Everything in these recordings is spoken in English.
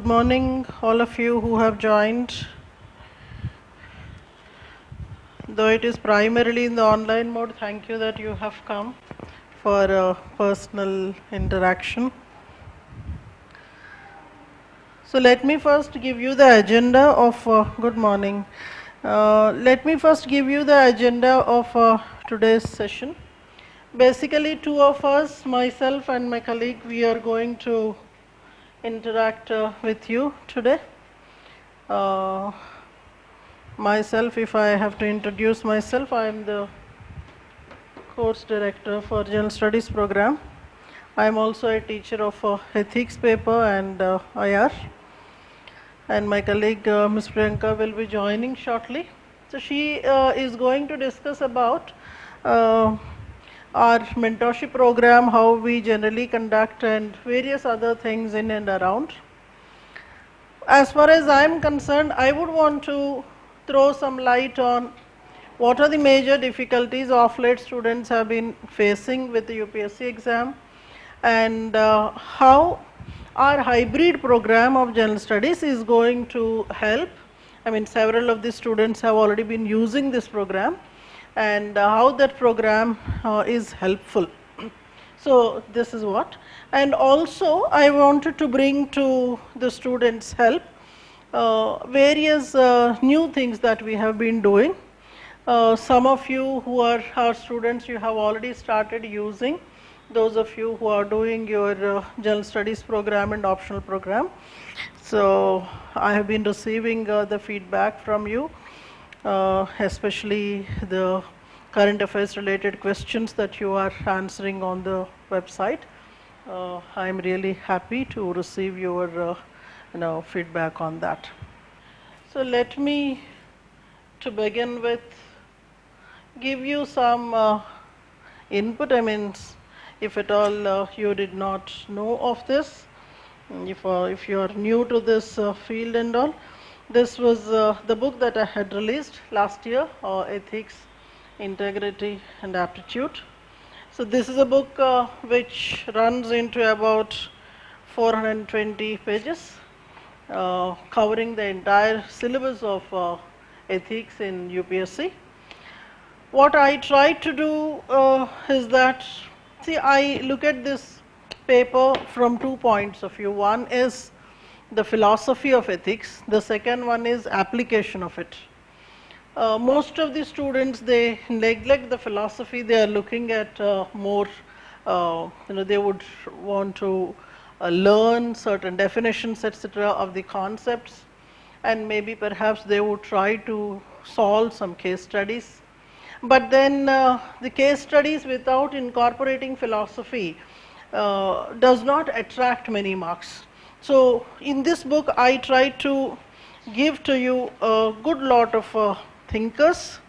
Good morning, all of you who have joined. Though it is primarily in the online mode, thank you that you have come for a personal interaction. So let me first give you the agenda of, good morning. Let me first give you the agenda of today's session. Basically, two of us, myself and my colleague, we are going to interact with you today. Myself, if I have to introduce myself, I am the course director for General Studies program. I am also a teacher of ethics paper and IR. And my colleague Ms. Priyanka will be joining shortly. So she is going to discuss about our mentorship program, how we generally conduct and various other things in and around. As far as I am concerned, I would want to throw some light on what are the major difficulties of late students have been facing with the UPSC exam, and how our hybrid program of general studies is going to help. I mean, several of the students have already been using this program, and how that program is helpful. So this is what, and also I wanted to bring to the students' help various new things that we have been doing. Some of you who are our students, you have already started using. Those of you who are doing your general studies program and optional program. So I have been receiving the feedback from you, especially the current affairs related questions that you are answering on the website. I am really happy to receive your feedback on that. So let me, to begin with, give you some input. I mean, if at all you did not know of this, if you are new to this field and all, this was the book that I had released last year, Ethics, Integrity and Aptitude. So this is a book which runs into about 420 pages, covering the entire syllabus of ethics in UPSC. What I try to do is that, see, I look at this paper from 2 points of view. One is the philosophy of ethics, the second one is application of it. Most of the students, they neglect the philosophy. They are looking at more, they would want to learn certain definitions, etc., of the concepts, and maybe perhaps they would try to solve some case studies. But then the case studies without incorporating philosophy does not attract many marks. So in this book, I try to give to you a good lot of thinkers,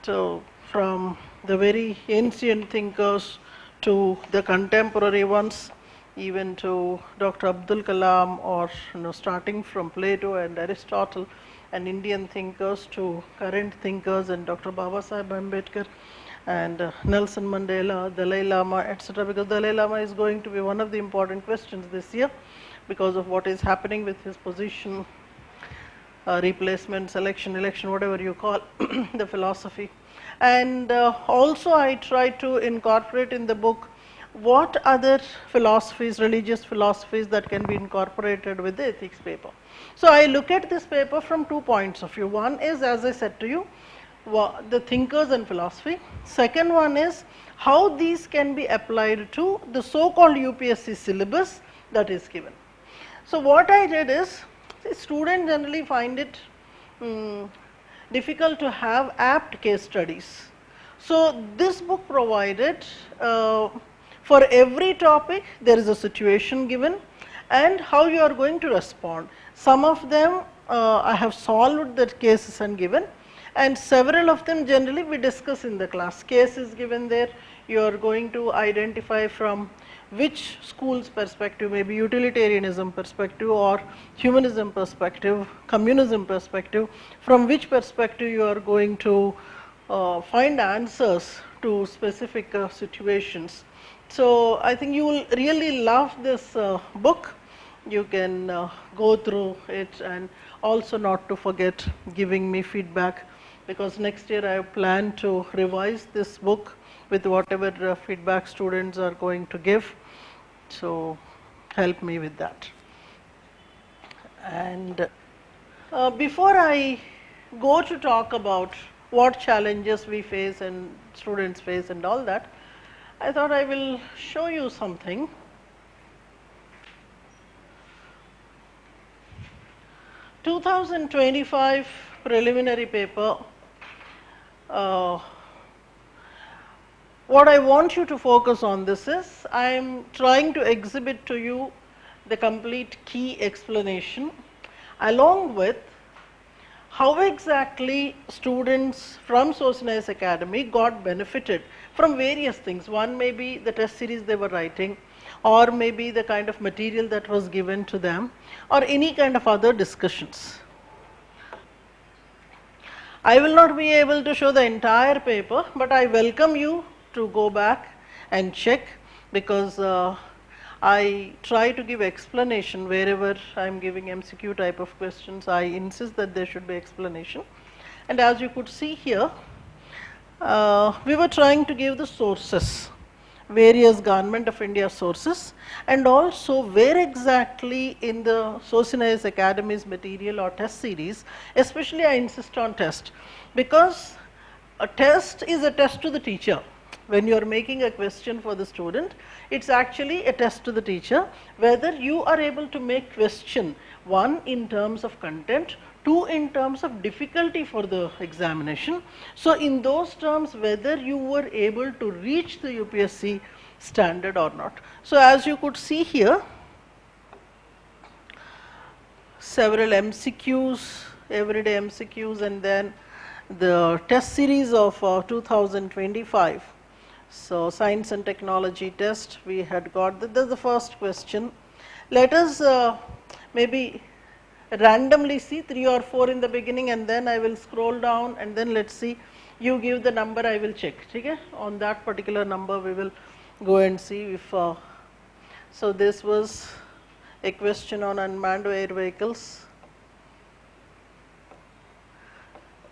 so from the very ancient thinkers to the contemporary ones, even to Dr. Abdul Kalam, or starting from Plato and Aristotle and Indian thinkers to current thinkers and Dr. Babasaheb Ambedkar and Nelson Mandela, Dalai Lama, etc. Because Dalai Lama is going to be one of the important questions this year because of what is happening with his position, replacement, selection, election, whatever you call the philosophy. And also I try to incorporate in the book what other philosophies, religious philosophies, that can be incorporated with the ethics paper. So I look at this paper from 2 points of view. One is, as I said to you, the thinkers and philosophy. Second one is how these can be applied to the so-called UPSC syllabus that is given. So what I did is, students generally find it difficult to have apt case studies. So this book provided for every topic there is a situation given and how you are going to respond. Some of them I have solved the cases and given, and several of them generally we discuss in the class. Case is given there, you are going to identify from which school's perspective, maybe utilitarianism perspective or humanism perspective, communism perspective, from which perspective you are going to find answers to specific situations. So I think you will really love this book. you can go through it, and also not to forget giving me feedback, because next year I plan to revise this book with whatever feedback students are going to give. So help me with that. And before I go to talk about what challenges we face and students face and all that, I thought I will show you something. (2025) preliminary paper. What I want you to focus on this is, I am trying to exhibit to you the complete key explanation, along with how exactly students from Sosin Academy got benefited from various things. One may be the test series they were writing, or maybe the kind of material that was given to them, or any kind of other discussions. I will not be able to show the entire paper, but I welcome you to go back and check, because I try to give explanation wherever I am giving MCQ type of questions. I insist that there should be explanation. And as you could see here, we were trying to give the sources, various Government of India sources, and also where exactly in the Sosin Academy's material or test series, especially I insist on test, because a test is a test to the teacher. When you are making a question for the student, it's actually a test to the teacher, whether you are able to make question, one in terms of content, two in terms of difficulty for the examination. So in those terms, whether you were able to reach the UPSC standard or not. So as you could see here, several MCQs, everyday MCQs, and then the test series of 2025. So science and technology test, we had got that's the first question. Let us maybe randomly see 3 or 4 in the beginning, and then I will scroll down, and then let's see. You give the number, I will check. Okay? On that particular number, we will go and see if. So this was a question on unmanned air vehicles.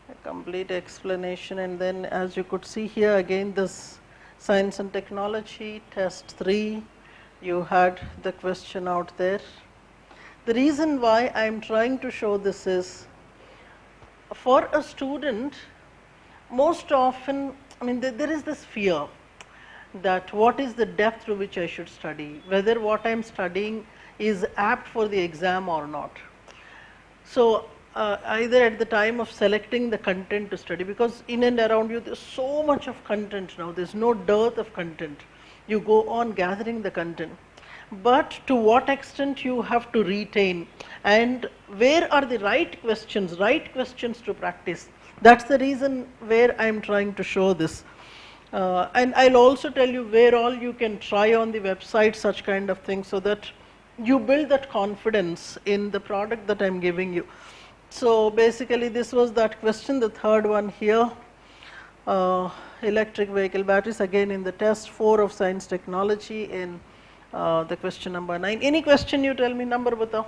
A complete explanation, and then as you could see here again, this science and technology test 3, you had the question out there. The reason why I am trying to show this is, for a student, most often, I mean, there is this fear that what is the depth to which I should study, whether what I am studying is apt for the exam or not. So either at the time of selecting the content to study, because in and around you there's so much of content now, there's no dearth of content. You go on gathering the content, but to what extent you have to retain, and where are the right questions to practice. That's the reason where I'm trying to show this. And I'll also tell you where all you can try on the website such kind of things, so that you build that confidence in the product that I'm giving you. So basically this was that question, the third one here. Electric vehicle batteries, again in the test 4 of science technology, in the question number 9. Any question you tell me, number batao.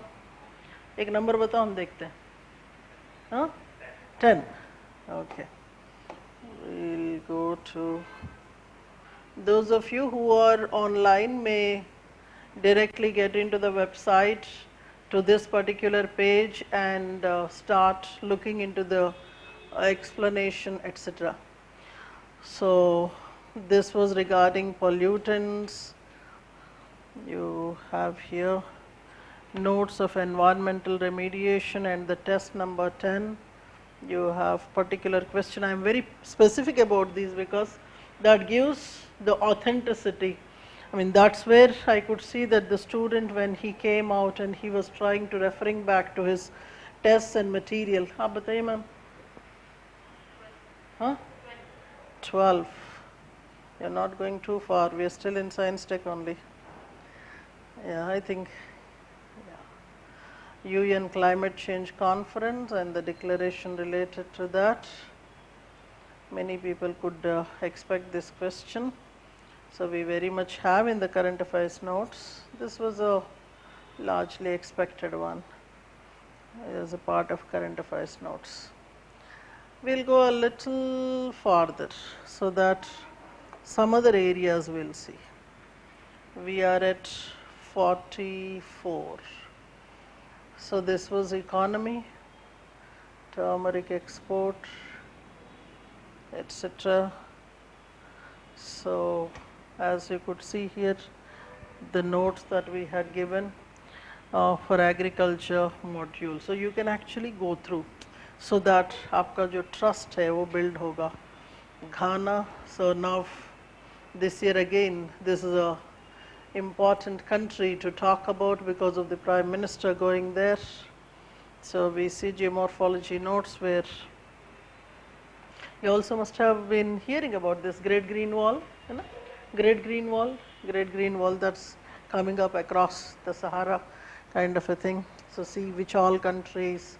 Ek number batao, hum dekhte hain. Huh? 10. Okay. We'll go to those of you who are online may directly get into the website to this particular page and start looking into the explanation, etc. So this was regarding pollutants. You have here notes of environmental remediation, and the test number 10. You have particular question. I am very specific about these because that gives the authenticity. I mean, that's where I could see that the student, when he came out and he was trying to referring back to his tests and material. Aap bataiye ma'am. Huh? 12. You're not going too far. We are still in science tech only. Yeah, I think. UN Climate Change Conference and the declaration related to that. Many people could expect this question. So we very much have in the current affairs notes. This was a largely expected one as a part of current affairs notes. We'll go a little farther so that some other areas we'll see. We are at 44. So this was economy, turmeric export, etc. So as you could see here, the notes that we had given for agriculture module. So you can actually go through so that आपका जो trust है वो build होगा. Ghana, so now this year again, this is a important country to talk about because of the Prime Minister going there. So we see geomorphology notes where you also must have been hearing about this Great Green Wall, you know? Great Green Wall that's coming up across the Sahara kind of a thing. So see which all countries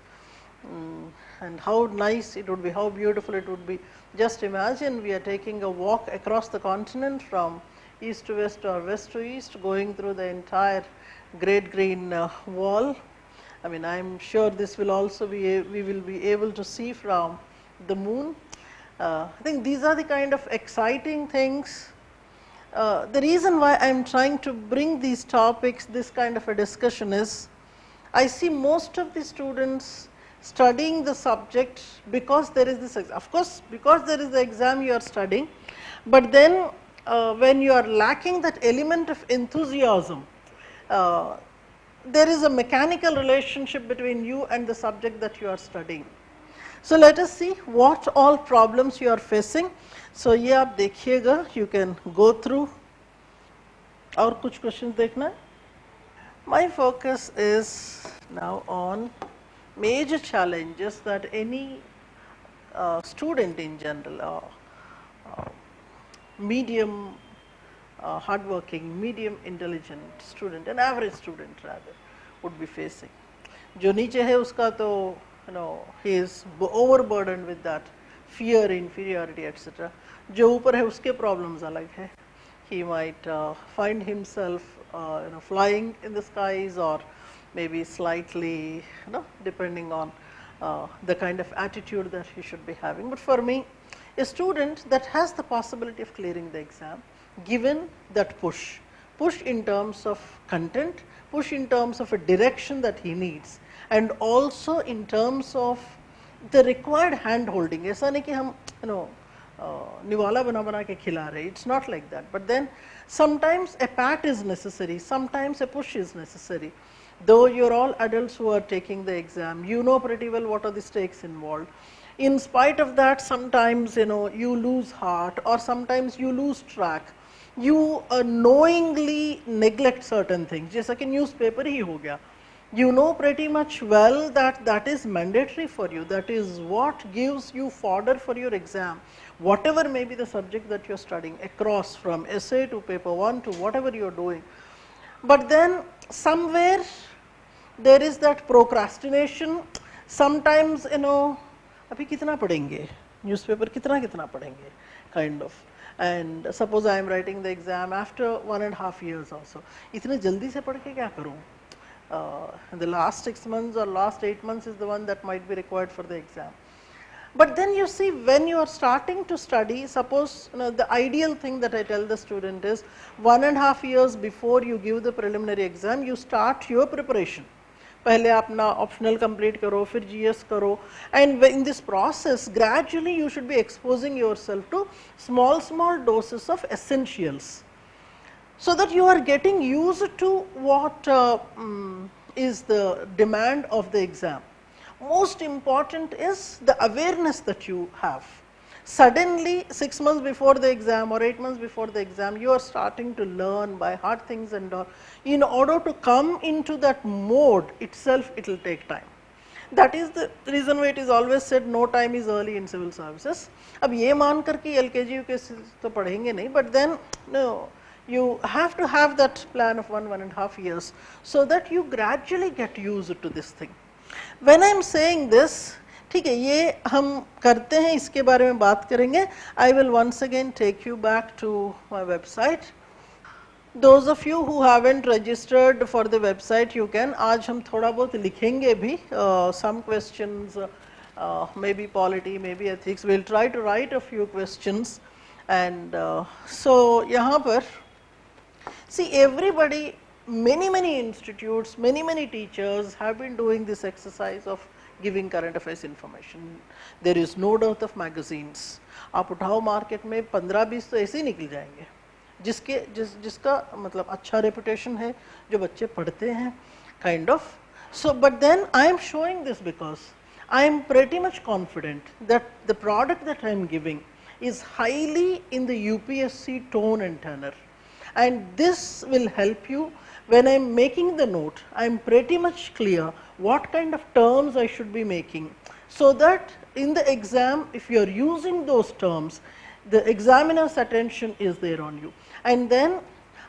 and how nice it would be, how beautiful it would be. Just imagine we are taking a walk across the continent from east to west or west to east, going through the entire Great Green Wall. I mean, I'm sure this will also be, we will be able to see from the moon. I think these are the kind of exciting things. The reason why I'm trying to bring these topics, this kind of a discussion is, I see most of the students studying the subject because there is this exam. Of course, because there is the exam you are studying, but then when you are lacking that element of enthusiasm, there is a mechanical relationship between you and the subject that you are studying. So let us see what all problems you are facing. So ये आप देखिएगा, you can go through. और कुछ questions देखना है? My focus is now on major challenges that any student in general, medium hardworking, medium intelligent student, an average student rather, would be facing. जो नीचे है उसका तो he is overburdened with that fear, inferiority, etc. जो ऊपर है उसके problems अलग है. He might find himself flying in the skies, or maybe slightly, depending on the kind of attitude that he should be having. But for me, a student that has the possibility of clearing the exam, given that push in terms of content, push in terms of a direction that he needs, and also in terms of the required hand holding. ऐसा नहीं कि हम निवाला बना के खिला रहे. It's not like that. But then sometimes a pat is necessary, sometimes a push is necessary. Though you're all adults who are taking the exam, you know pretty well what are the stakes involved. In spite of that, sometimes you lose heart, or sometimes you lose track. You knowingly neglect certain things. जैसा कि newspaper ही हो गया. You know pretty much well that that is mandatory for you. That is what gives you fodder for your exam. Whatever may be the subject that you're studying, across from essay to paper 1 to whatever you're doing. But then somewhere there is that procrastination. Sometimes अभी कितना पढ़ेंगे, newspaper कितना पढ़ेंगे, kind of. And suppose I am writing the exam after 1.5 years also. इतने जल्दी से पढ़ के क्या करूँ? The last 6 months or last 8 months is the one that might be required for the exam. But then you see, when you are starting to study, suppose the ideal thing that I tell the student is 1.5 years before you give the preliminary exam, you start your preparation. पहले अपना optional complete करो, फिर GS करो, and in this process gradually you should be exposing yourself to small doses of essentials, so that you are getting used to what is the demand of the exam. Most important is the awareness that you have. Suddenly 6 months before the exam or 8 months before the exam, you are starting to learn by heart things and all. In order to come into that mode itself, it will take time. That is the reason why it is always said no time is early in civil services. अब ये मान कर कि LKG UKG तो पढ़ेंगे नहीं, but then you have to have that plan of 1.5 years, so that you gradually get used to this thing. When I am saying this, ठीक है, ये हम करते हैं, इसके बारे में बात करेंगे. I will once again take you back to my website. Those of you who haven't registered for the website, you can. आज हम थोड़ा बहुत लिखेंगे भी, some questions, maybe polity, maybe ethics. We'll try to write a few questions, and so यहाँ पर see everybody, many institutes, many teachers have been doing this exercise of giving current affairs information. There is no dearth of magazines. आप उठाओ market में 15-20 तो ऐसे ही निकल जाएंगे, जिसका मतलब अच्छा रेपुटेशन है, जो बच्चे पढ़ते हैं, kind of. So but then I am showing this because I am pretty much confident that the product that I am giving is highly in the UPSC tone and tenor, and this will help you. When I am making the note, I am pretty much clear what kind of terms I should be making, so that in the exam, if you are using those terms, the examiner's attention is there on you. And then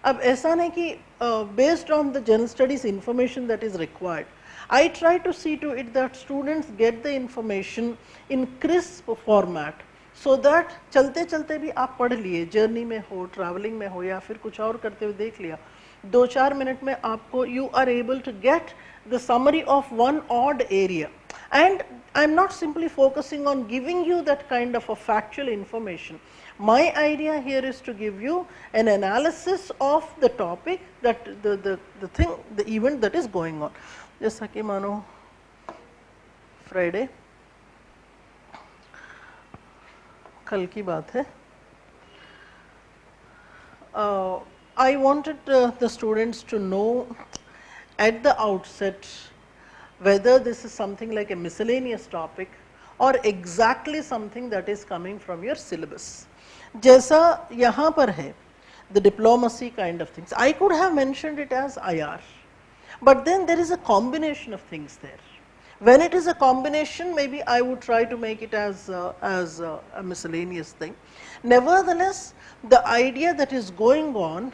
अब ऐसा नहीं कि based on the general studies information that is required, I try to see to it that students get the information in crisp format, so that चलते चलते भी आप पढ़ लिए, जर्नी में हो, ट्रैवलिंग में हो, या फिर कुछ और करते हुए देख लिया, 2-4 मिनट में आपको you are able to get the summary of one odd area. And I am not simply focusing on giving you that kind of a factual information. My idea here is to give you an analysis of the topic, that the thing, the event that is going on. जैसा कि मानो Friday, कल की बात है, I wanted the students to know at the outset whether this is something like a miscellaneous topic or exactly something that is coming from your syllabus. जैसा यहाँ पर है, the diplomacy kind of things, I could have mentioned it as IR, but then there is a combination of things there. When it is a combination, maybe I would try to make it as a miscellaneous thing. Nevertheless, the idea that is going on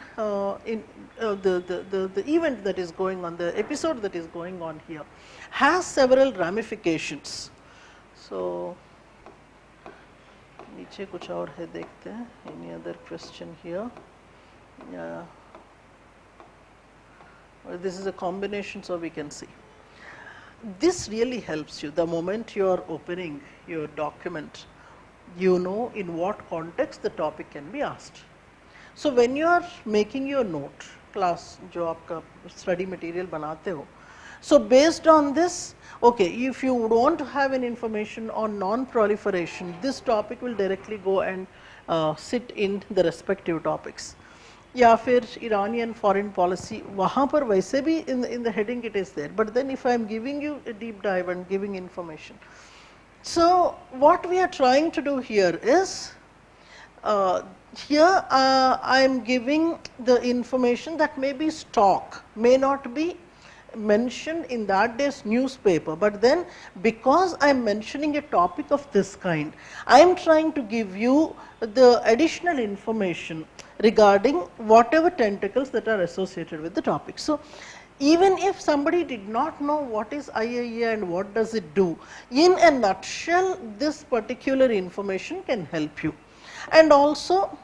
in the event that is going on, the episode that is going on here, has several ramifications. So नीचे कुछ और है, देखते हैं. Any other question here? Yeah. Well, this is a combination, so we can see. This really helps you. The moment you are opening your document, you know in what context the topic can be asked. So when you are making your note, class जो आपका study material बनाते हो, so based on this, okay, if you want to have an information on non-proliferation, this topic will directly go and sit in the respective topics. या फिर Iranian foreign policy, वहाँ पर वैसे भी in the heading it is there, but then if I am giving you a deep dive and giving information. So what we are trying to do here is, here I am giving the information that may be stock, may not be mentioned in that day's newspaper, but then because I am mentioning a topic of this kind, I am trying to give you the additional information regarding whatever tentacles that are associated with the topic. So even if somebody did not know what is IAEA and what does it do, in a nutshell, this particular information can help you. And also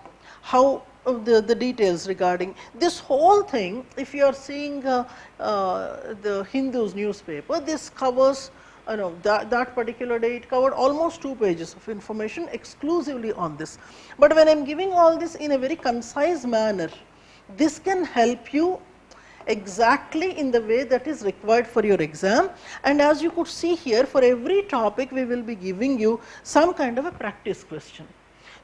how the details regarding this whole thing, if you are seeing the Hindu's newspaper, this covers, that particular day it covered almost 2 pages of information exclusively on this. But when I am giving all this in a very concise manner, this can help you exactly in the way that is required for your exam. And as you could see here, for every topic we will be giving you some kind of a practice question.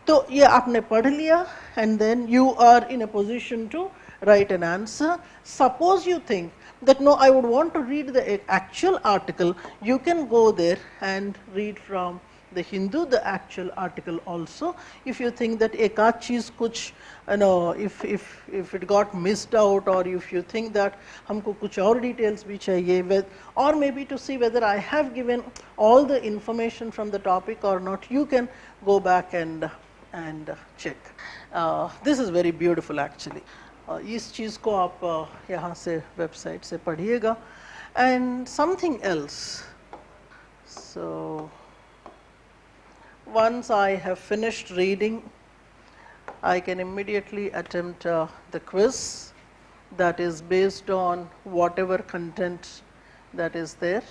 तो ये आपने पढ़ लिया, and then you are in a position to write an answer. Suppose you think that no, I would want to read the actual article, you can go there and read from the Hindu the actual article also. If you think that एक आध चीज़ कुछ, if it got missed out, or if you think that हमको कुछ और details भी चाहिए, or maybe to see whether I have given all the information from the topic or not, you can go back and check. This is very beautiful actually. इस चीज़ को आप यहाँ से website से पढ़िएगा. And something else. So once I have finished reading I can immediately attempt the quiz that is based on whatever content that is there.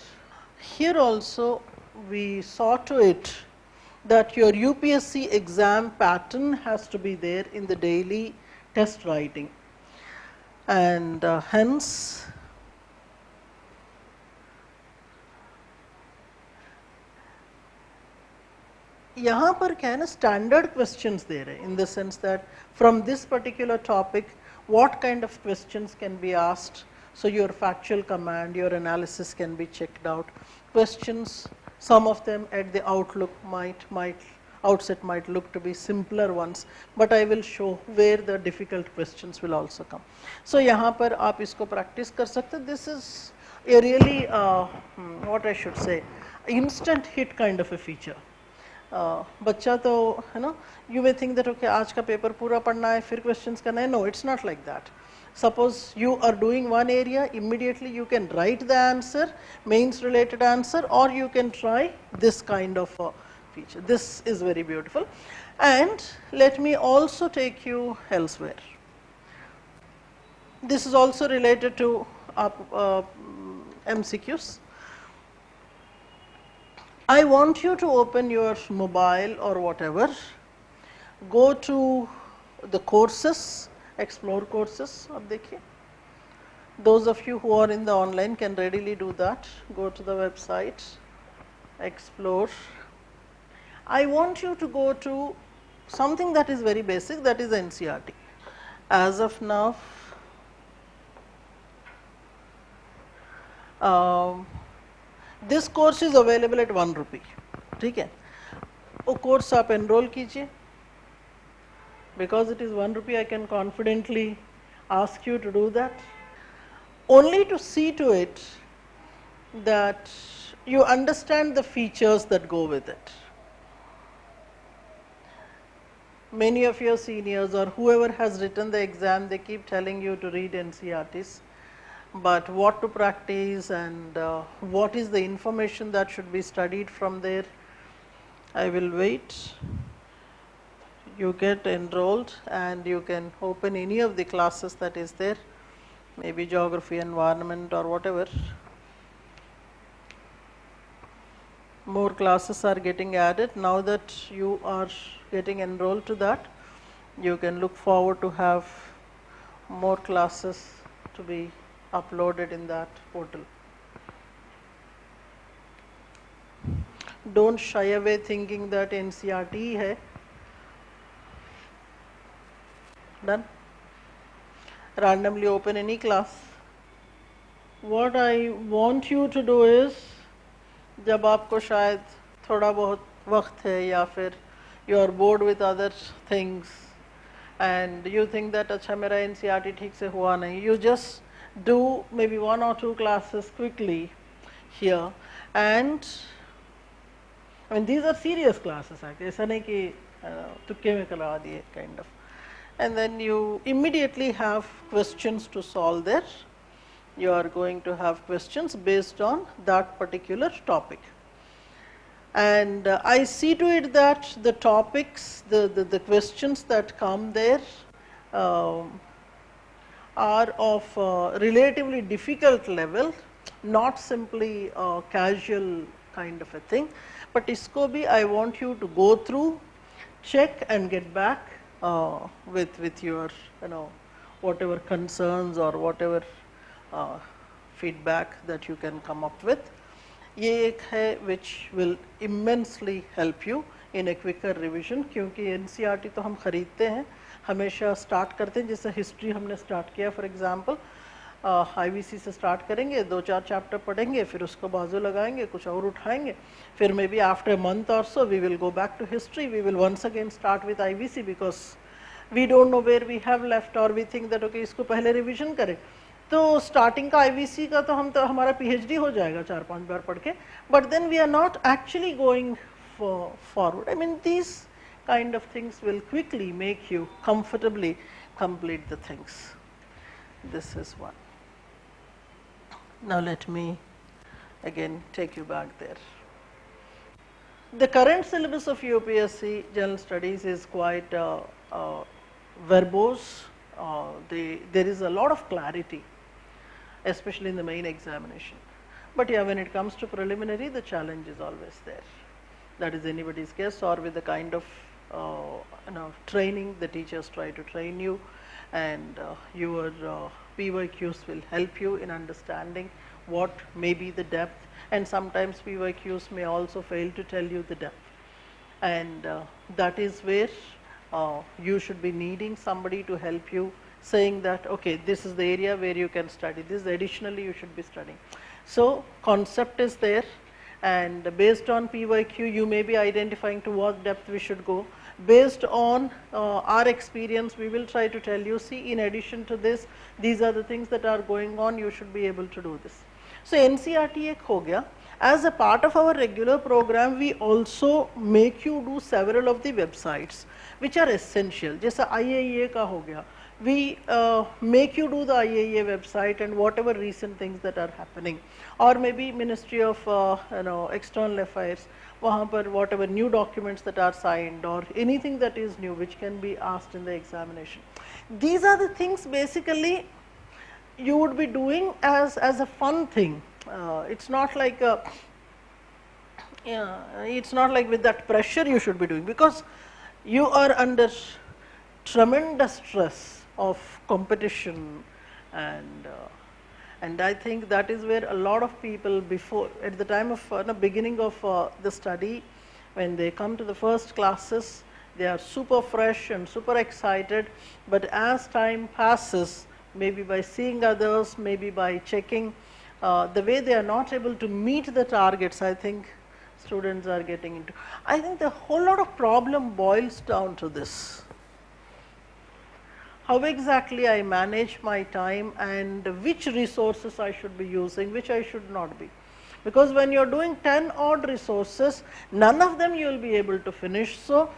Here also we saw to it that your UPSC exam pattern has to be there in the daily test writing, and hence यहाँ पर क्या है ना standard questions दे रहे हैं in the sense that from this particular topic what kind of questions can be asked, so your factual command, your analysis can be checked out. Questions, some of them at the outset might look to be simpler ones, but I will show where the difficult questions will also come. So यहाँ पर आप इसको practice कर सकते हैं. This is a really what I should say, instant hit kind of a feature. बच्चा तो है ना, you may think that okay आज का पेपर पूरा पढ़ना है फिर questions करना है. No, it's not like that. Suppose you are doing one area, immediately you can write the answer, mains related answer, or you can try this kind of feature. This is very beautiful. And let me also take you elsewhere. This is also related to MCQs. I want you to open your mobile or whatever, go to the courses, explore courses. अब देखिए, those of you who are in the online can readily do that. Go to the website, explore. I want you to go to something that is very basic, that is NCERT. As of now, this course is available at 1 rupee. ठीक है, वो course आप enroll कीजिए. Because it is 1 rupee, I can confidently ask you to do that. Only to see to it that you understand the features that go with it. Many of your seniors or whoever has written the exam, they keep telling you to read NCERTs. But what to practice and what is the information that should be studied from there, I will wait. You get enrolled and you can open any of the classes that is there, maybe geography, environment or whatever. More classes are getting added. Now that you are getting enrolled to that, you can look forward to have more classes to be uploaded in that portal. Don't shy away thinking that NCERT hai. Done. Randomly open any class. What I want you to do is, जब आपको शायद थोड़ा बहुत वक्त है या फिर you are bored with other things and you think that अच्छा मेरा NCERT ठीक से हुआ नहीं, you just do maybe 1 or 2 classes quickly here, and I mean these are serious classes actually, ऐसा नहीं कि तुक्के में करा दिए kind of, and then you immediately have questions to solve there. You are going to have questions based on that particular topic, and I see to it that the topics, the questions that come there are of relatively difficult level, not simply a casual kind of a thing, but isko bhi I want you to go through, check and get back with your whatever concerns or whatever feedback that you can come up with. ये एक है which will immensely help you in a quicker revision, क्योंकि NCERT तो हम खरीदते हैं, हमेशा start करते हैं, जैसे हिस्ट्री हमने स्टार्ट किया फॉर एग्जांपल, IVC से स्टार्ट करेंगे, 2-4 चैप्टर पढ़ेंगे, फिर उसको बाजू लगाएंगे, कुछ और उठाएंगे, फिर may be after a month और so we will go back to history, we will once again start with IVC because we don't know where we have left और वी थिंक दैट ओके इसको पहले revision करें. तो starting का IVC का तो हमारा PhD हो जाएगा 4-5 बार पढ़ के, but then we are not actually going forward. I mean these kind of things will quickly make you comfortably complete the things. This is one. Now let me again take you back there. The current syllabus of UPSC General Studies is quite verbose, there is a lot of clarity, especially in the main examination. But yeah, when it comes to preliminary, the challenge is always there. That is anybody's guess, or with the kind of training the teachers try to train you, and your PYQs will help you in understanding what may be the depth, and sometimes PYQs may also fail to tell you the depth, and that is where you should be needing somebody to help you, saying that okay, this is the area where you can study this, additionally you should be studying. So concept is there, and based on PYQ you may be identifying to what depth we should go. Based on our experience, we will try to tell you, see, in addition to this, these are the things that are going on, you should be able to do this. So NCERT ek ho gaya. As a part of our regular program, we also make you do several of the websites which are essential. Jaisa IAEA ka ho gaya. We make you do the IAEA website and whatever recent things that are happening, or maybe Ministry of External Affairs, wahan par whatever new documents that are signed, or anything that is new which can be asked in the examination. These are the things basically you would be doing as a fun thing. It's not like it's not like with that pressure you should be doing, because you are under tremendous stress of competition, and I think that is where a lot of people before, at the time of beginning of the study, when they come to the first classes, they are super fresh and super excited, but as time passes, maybe by seeing others, maybe by checking, the way they are not able to meet the targets, I think students are getting into. I think the whole lot of problem boils down to this. How exactly I manage my time and which resources I should be using, which I should not be. Because when you are doing 10 odd resources, none of them you will be able to finish. So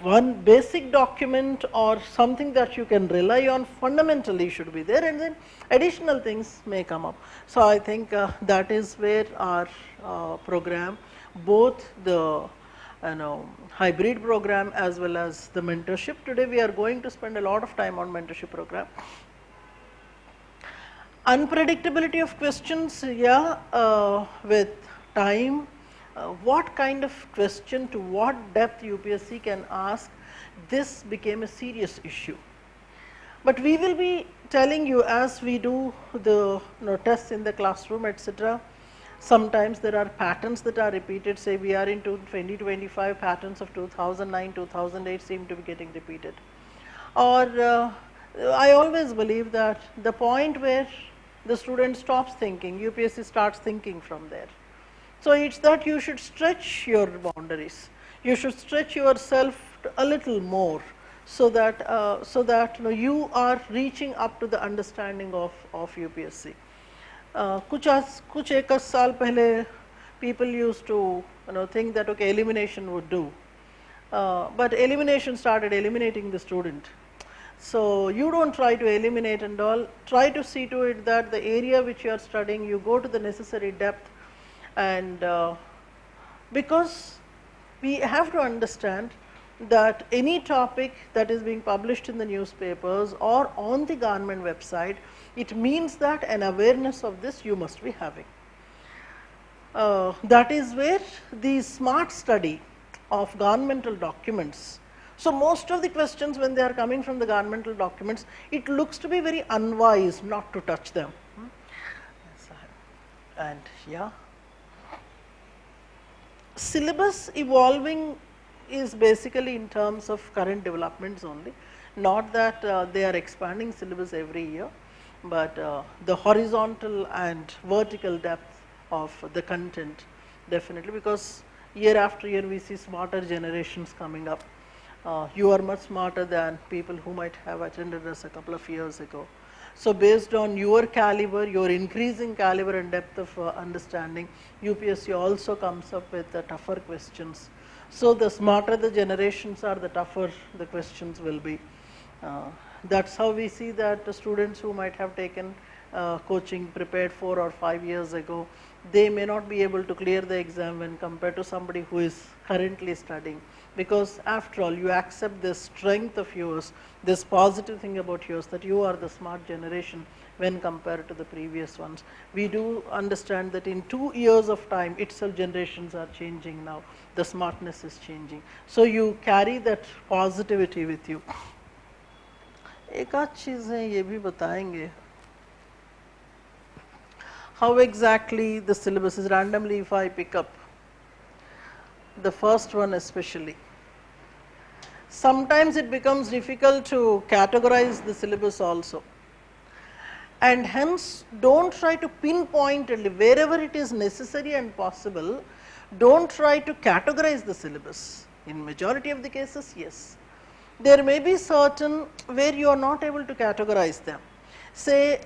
one basic document or something that you can rely on fundamentally should be there, and then additional things may come up. So I think that is where our program, both the hybrid program as well as the mentorship. Today we are going to spend a lot of time on mentorship program. Unpredictability of questions, yeah, with time, what kind of question, to what depth UPSC can ask, this became a serious issue. But we will be telling you as we do the tests in the classroom, etc. Sometimes there are patterns that are repeated, say we are into 2025, patterns of 2009, 2008 seem to be getting repeated. Or I always believe that the point where the student stops thinking, UPSC starts thinking from there. So it's that you should stretch your boundaries, you should stretch yourself a little more, so that you are reaching up to the understanding of UPSC. कुछ एक साल पहले people used to think that okay, elimination would do, but elimination started eliminating the student. So you don't try to eliminate and all, try to see to it that the area which you are studying, you go to the necessary depth, and because we have to understand that any topic that is being published in the newspapers or on the government website, it means that an awareness of this you must be having. That is where the smart study of governmental documents. So most of the questions, when they are coming from the governmental documents, it looks to be very unwise not to touch them. And yeah, syllabus evolving is basically in terms of current developments only, not that they are expanding syllabus every year, but the horizontal and vertical depth of the content, definitely, because year after year we see smarter generations coming up. You are much smarter than people who might have attended us a couple of years ago. So based on your caliber, your increasing caliber and depth of understanding, UPSC also comes up with tougher questions. So the smarter the generations are, the tougher the questions will be. That's how we see that the students who might have taken coaching, prepared 4 or 5 years ago, they may not be able to clear the exam when compared to somebody who is currently studying. because after all you accept this strength of yours, this positive thing about yours, that you are the smart generation when compared to the previous ones. We do understand that in 2 years of time itself generations are changing now, the smartness is changing. So you carry that positivity with you. एक आध चीज़ें ये भी बताएंगे. How exactly the syllabus is randomly if I pick up the first one especially. Sometimes it becomes difficult to categorize the syllabus also, and hence don't try to pinpoint wherever it is necessary and possible, don't try to categorize the syllabus. In majority of the cases, yes. There may be certain where you are not able to categorize them. Say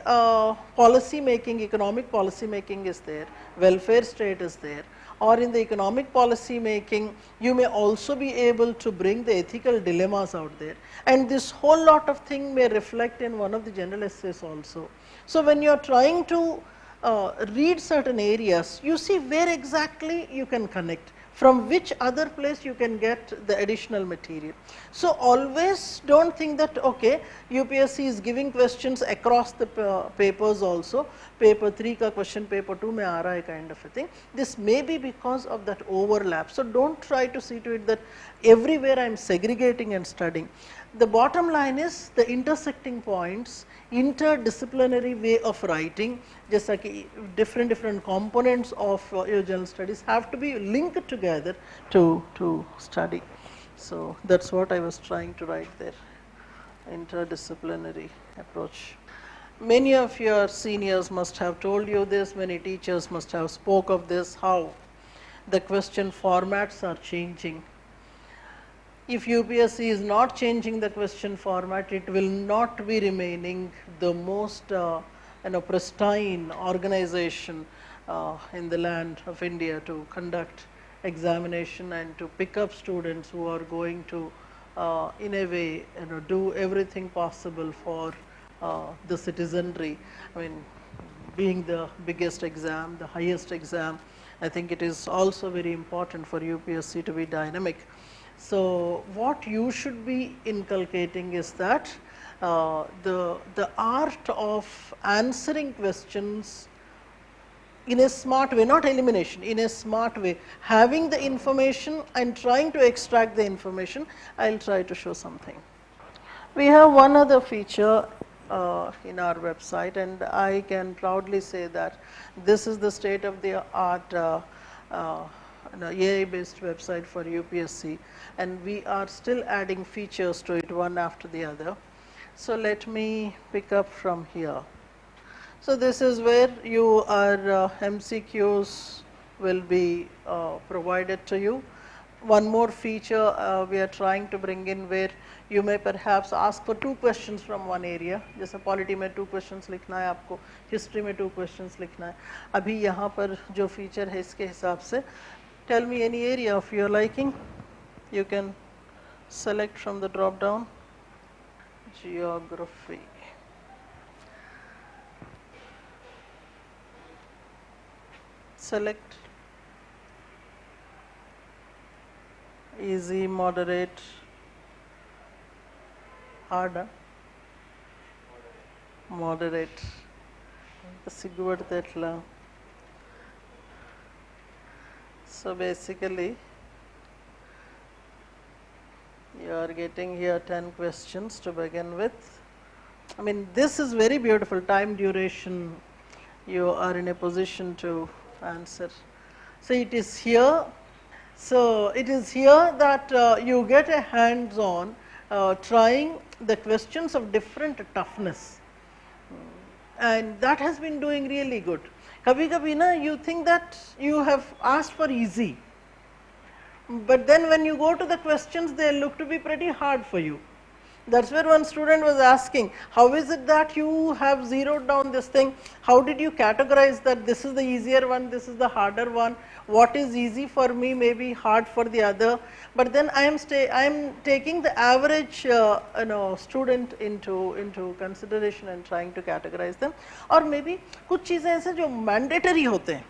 policy making, economic policy making is there, welfare state is there, or in the economic policy making you may also be able to bring the ethical dilemmas out there, and this whole lot of thing may reflect in one of the general essays also. So when you are trying to read certain areas, you see where exactly you can connect, from which other place you can get the additional material. So always don't think that okay, UPSC is giving questions across the papers also, paper 3 ka question paper 2 mein aa raha hai kind of a thing. This may be because of that overlap. So don't try to see to it that everywhere I am segregating and studying. The bottom line is the intersecting points, interdisciplinary way of writing, just like different components of your general studies have to be linked together to study. So that's what I was trying to write there, interdisciplinary approach. Many of your seniors must have told you this, many teachers must have spoke of this, how the question formats are changing. If UPSC is not changing the question format, it will not be remaining the most pristine organization in the land of India to conduct examination and to pick up students who are going to in a way do everything possible for the citizenry. I mean, being the biggest exam, the highest exam, I think it is also very important for UPSC to be dynamic. So what you should be inculcating is that the art of answering questions in a smart way, not elimination, in a smart way, having the information and trying to extract the information. I will try to show something. We have one other feature in our website, and I can proudly say that this is the state of the art AI based website for UPSC, and we are still adding features to it one after the other. So let me pick up from here. So this is where your MCQs will be provided to you. One more feature we are trying to bring in, where you may perhaps ask for 2 questions from one area. जैसे polity में 2 questions लिखना है आपको, history में 2 questions लिखना है. अभी यहाँ पर जो फीचर है इसके हिसाब से, tell me any area of your liking. You can select from the drop down. Geography. Select easy, moderate, harder, moderate. So basically you are getting here 10 questions to begin with. I mean, this is very beautiful. Time duration, you are in a position to answer. So it is here. So it is here that you get a hands-on trying the questions of different toughness, and that has been doing really good. Kabhi na you think that you have asked for easy, but then when you go to the questions, they look to be pretty hard for you. That's where one student was asking, how is it that you have zeroed down this thing? How did you categorize that this is the easier one, this is the harder one? What is easy for me may be hard for the other. But then I am taking the average student into consideration and trying to categorize them. Or maybe कुछ चीजें ऐसे जो mandatory होते हैं,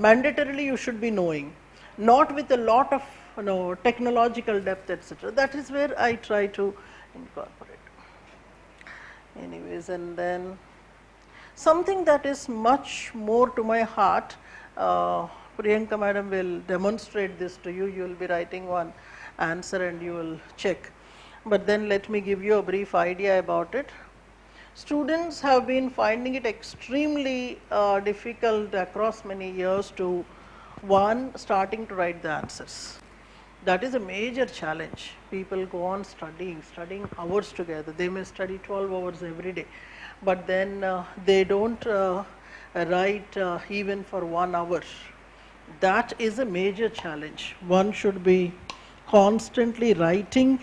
mandatorily you should be knowing, not with a lot of technological depth, etc. That is where I try to incorporate. Anyways, and then something that is much more to my heart, Priyanka madam will demonstrate this to you. You will be writing one answer and you will check. But then let me give you a brief idea about it. Students have been finding it extremely difficult across many years to, one, starting to write the answers. That is a major challenge. People go on studying hours together. They may study 12 hours every day, but then they don't write even for 1 hour. That is a major challenge. One should be constantly writing,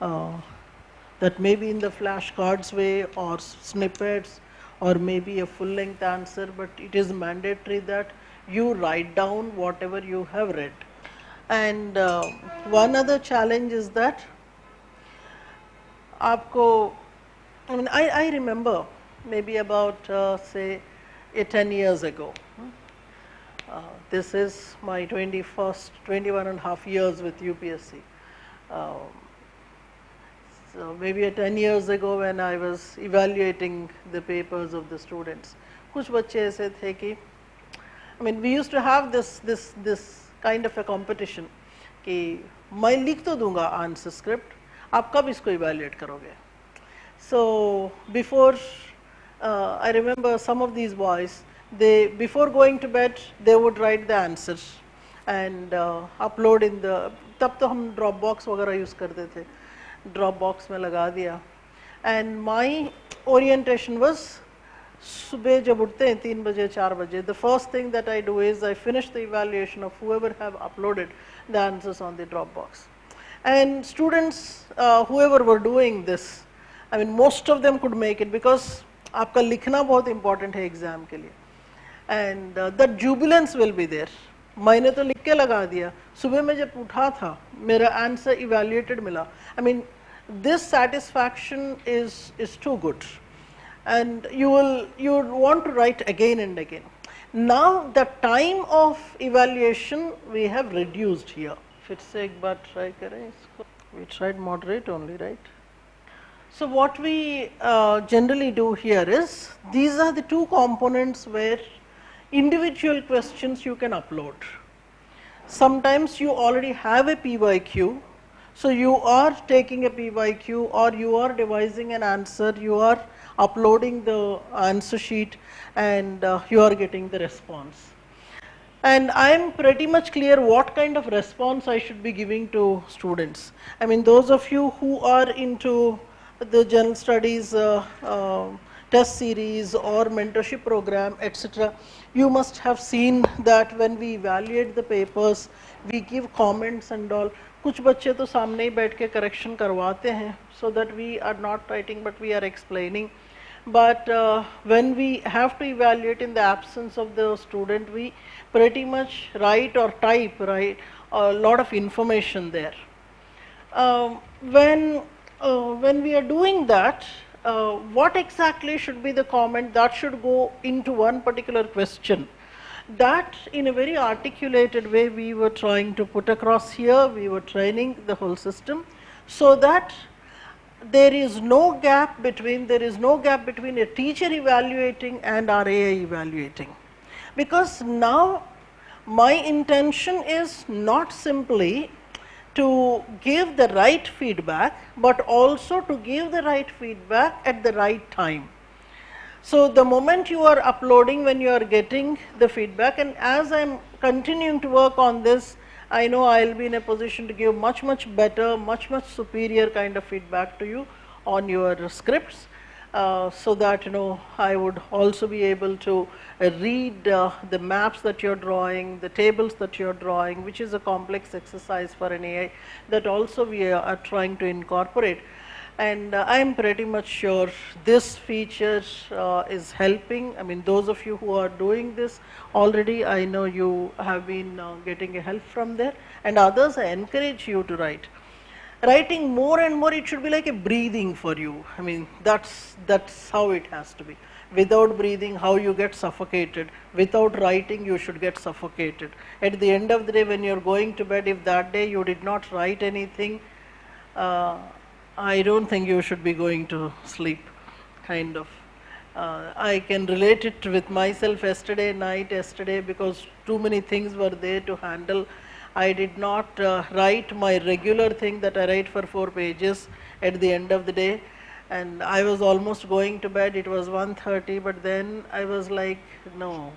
that may be in the flashcards way or snippets or maybe a full length answer, but it is mandatory that you write down whatever you have read. And one other challenge is that I remember maybe about say 10 years ago. This is my 21 and a half years with UPSC. So maybe 10 years ago when I was evaluating the papers of the students, कुछ बच्चे ऐसे थे कि, we used to have this kind of a competition कि मैं लिख तो दूंगा answer script, आप कब इसको evaluate करोगे? So before, I remember some of these boys, before going to bed, they would write the answers and upload in the, तब तो हम Dropbox वगैरह use करते थे, Dropbox में लगा दिया. And my orientation was, सुबह जब उठते हैं 3 बजे 4 बजे, the first thing that I do is I finish the evaluation of whoever have uploaded the answers on the Dropbox. And students, whoever were doing this, most of them could make it because आपका लिखना बहुत important है exam के लिए. And the jubilance will be there. मैंने तो लिख के लगा दिया, सुबह में जब उठा था मेरा answer evaluated मिला. This satisfaction is too good. And you would want to write again and again. Now the time of evaluation we have reduced here. फिर से एक बार try करें इसको. We tried moderate only, right? So what we generally do here is, these are the two components where individual questions you can upload. Sometimes you already have a PYQ, so you are taking a PYQ or you are devising an answer, you are uploading the answer sheet and you are getting the response. And I am pretty much clear what kind of response I should be giving to students. Those of you who are into the general studies test series or mentorship program, etc., you must have seen that when we evaluate the papers, we give comments and all. कुछ बच्चे तो सामने ही बैठ के correction करवाते हैं, so that we are not writing but we are explaining. But when we have to evaluate in the absence of the student, we pretty much write or type, right, a lot of information there. When we are doing that, what exactly should be the comment that should go into one particular question? That in a very articulated way we were trying to put across here, we were training the whole system so that there is no gap between a teacher evaluating and RAI evaluating. Because now my intention is not simply to give the right feedback, but also to give the right feedback at the right time. So the moment you are uploading, when you are getting the feedback, and as I am continuing to work on this, I know I will be in a position to give much better, much superior kind of feedback to you on your scripts, so that I would also be able to read the maps that you are drawing, the tables that you are drawing, which is a complex exercise for an AI that also we are trying to incorporate. And I am pretty much sure this feature is helping. Those of you who are doing this already, I know you have been getting a help from there, and others I encourage you to write. Writing more and more, it should be like a breathing for you. That's how it has to be. Without breathing, how you get suffocated. Without writing, you should get suffocated. At the end of the day, when you're going to bed, if that day you did not write anything, I don't think you should be going to sleep, kind of. I can relate it with myself yesterday, because too many things were there to handle. I did not write my regular thing that I write for 4 pages at the end of the day, and I was almost going to bed. It was 1:30, but then I was like, no,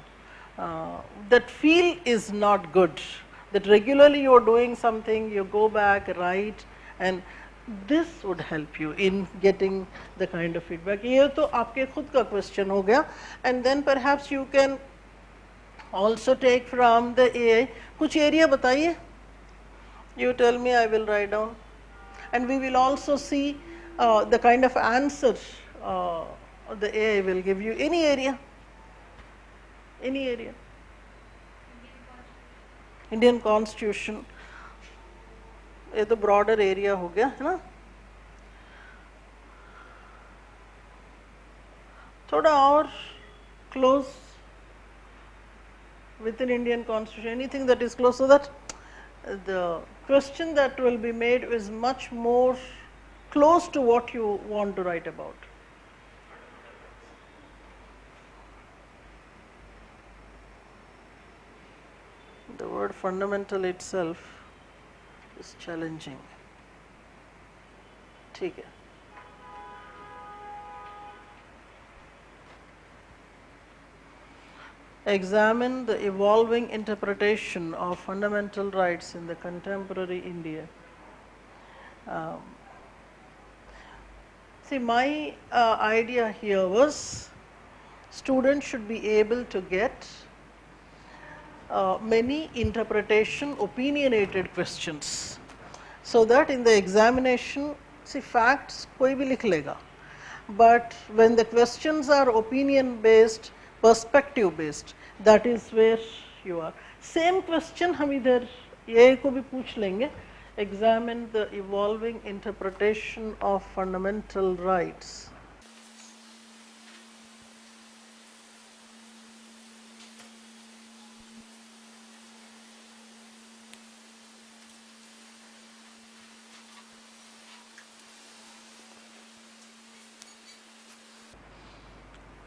that feel is not good. That regularly you are doing something, you go back, write, and this would help you in getting the kind of feedback. ये तो आपके खुद का question हो गया, and then perhaps you can also take from the AI. कुछ area बताइए. You tell me, I will write down, and we will also see the kind of answer the AI will give you. Any area? Any area? Indian Constitution. ये तो broader area हो गया है ना. थोड़ा और close within Indian Constitution, anything that is close, so that the question that will be made is much more close to what you want to write about. The word fundamental itself is challenging. ठीक है. Examine the evolving interpretation of fundamental rights in the contemporary India. See, my idea here was students should be able to get many interpretation opinionated questions, so that in the examination, see, facts कोई भी लिख लेगा, but when the questions are opinion based, perspective based, that is where you are. Same question हम इधर ये को भी पूछ लेंगे. Examine the evolving interpretation of fundamental rights.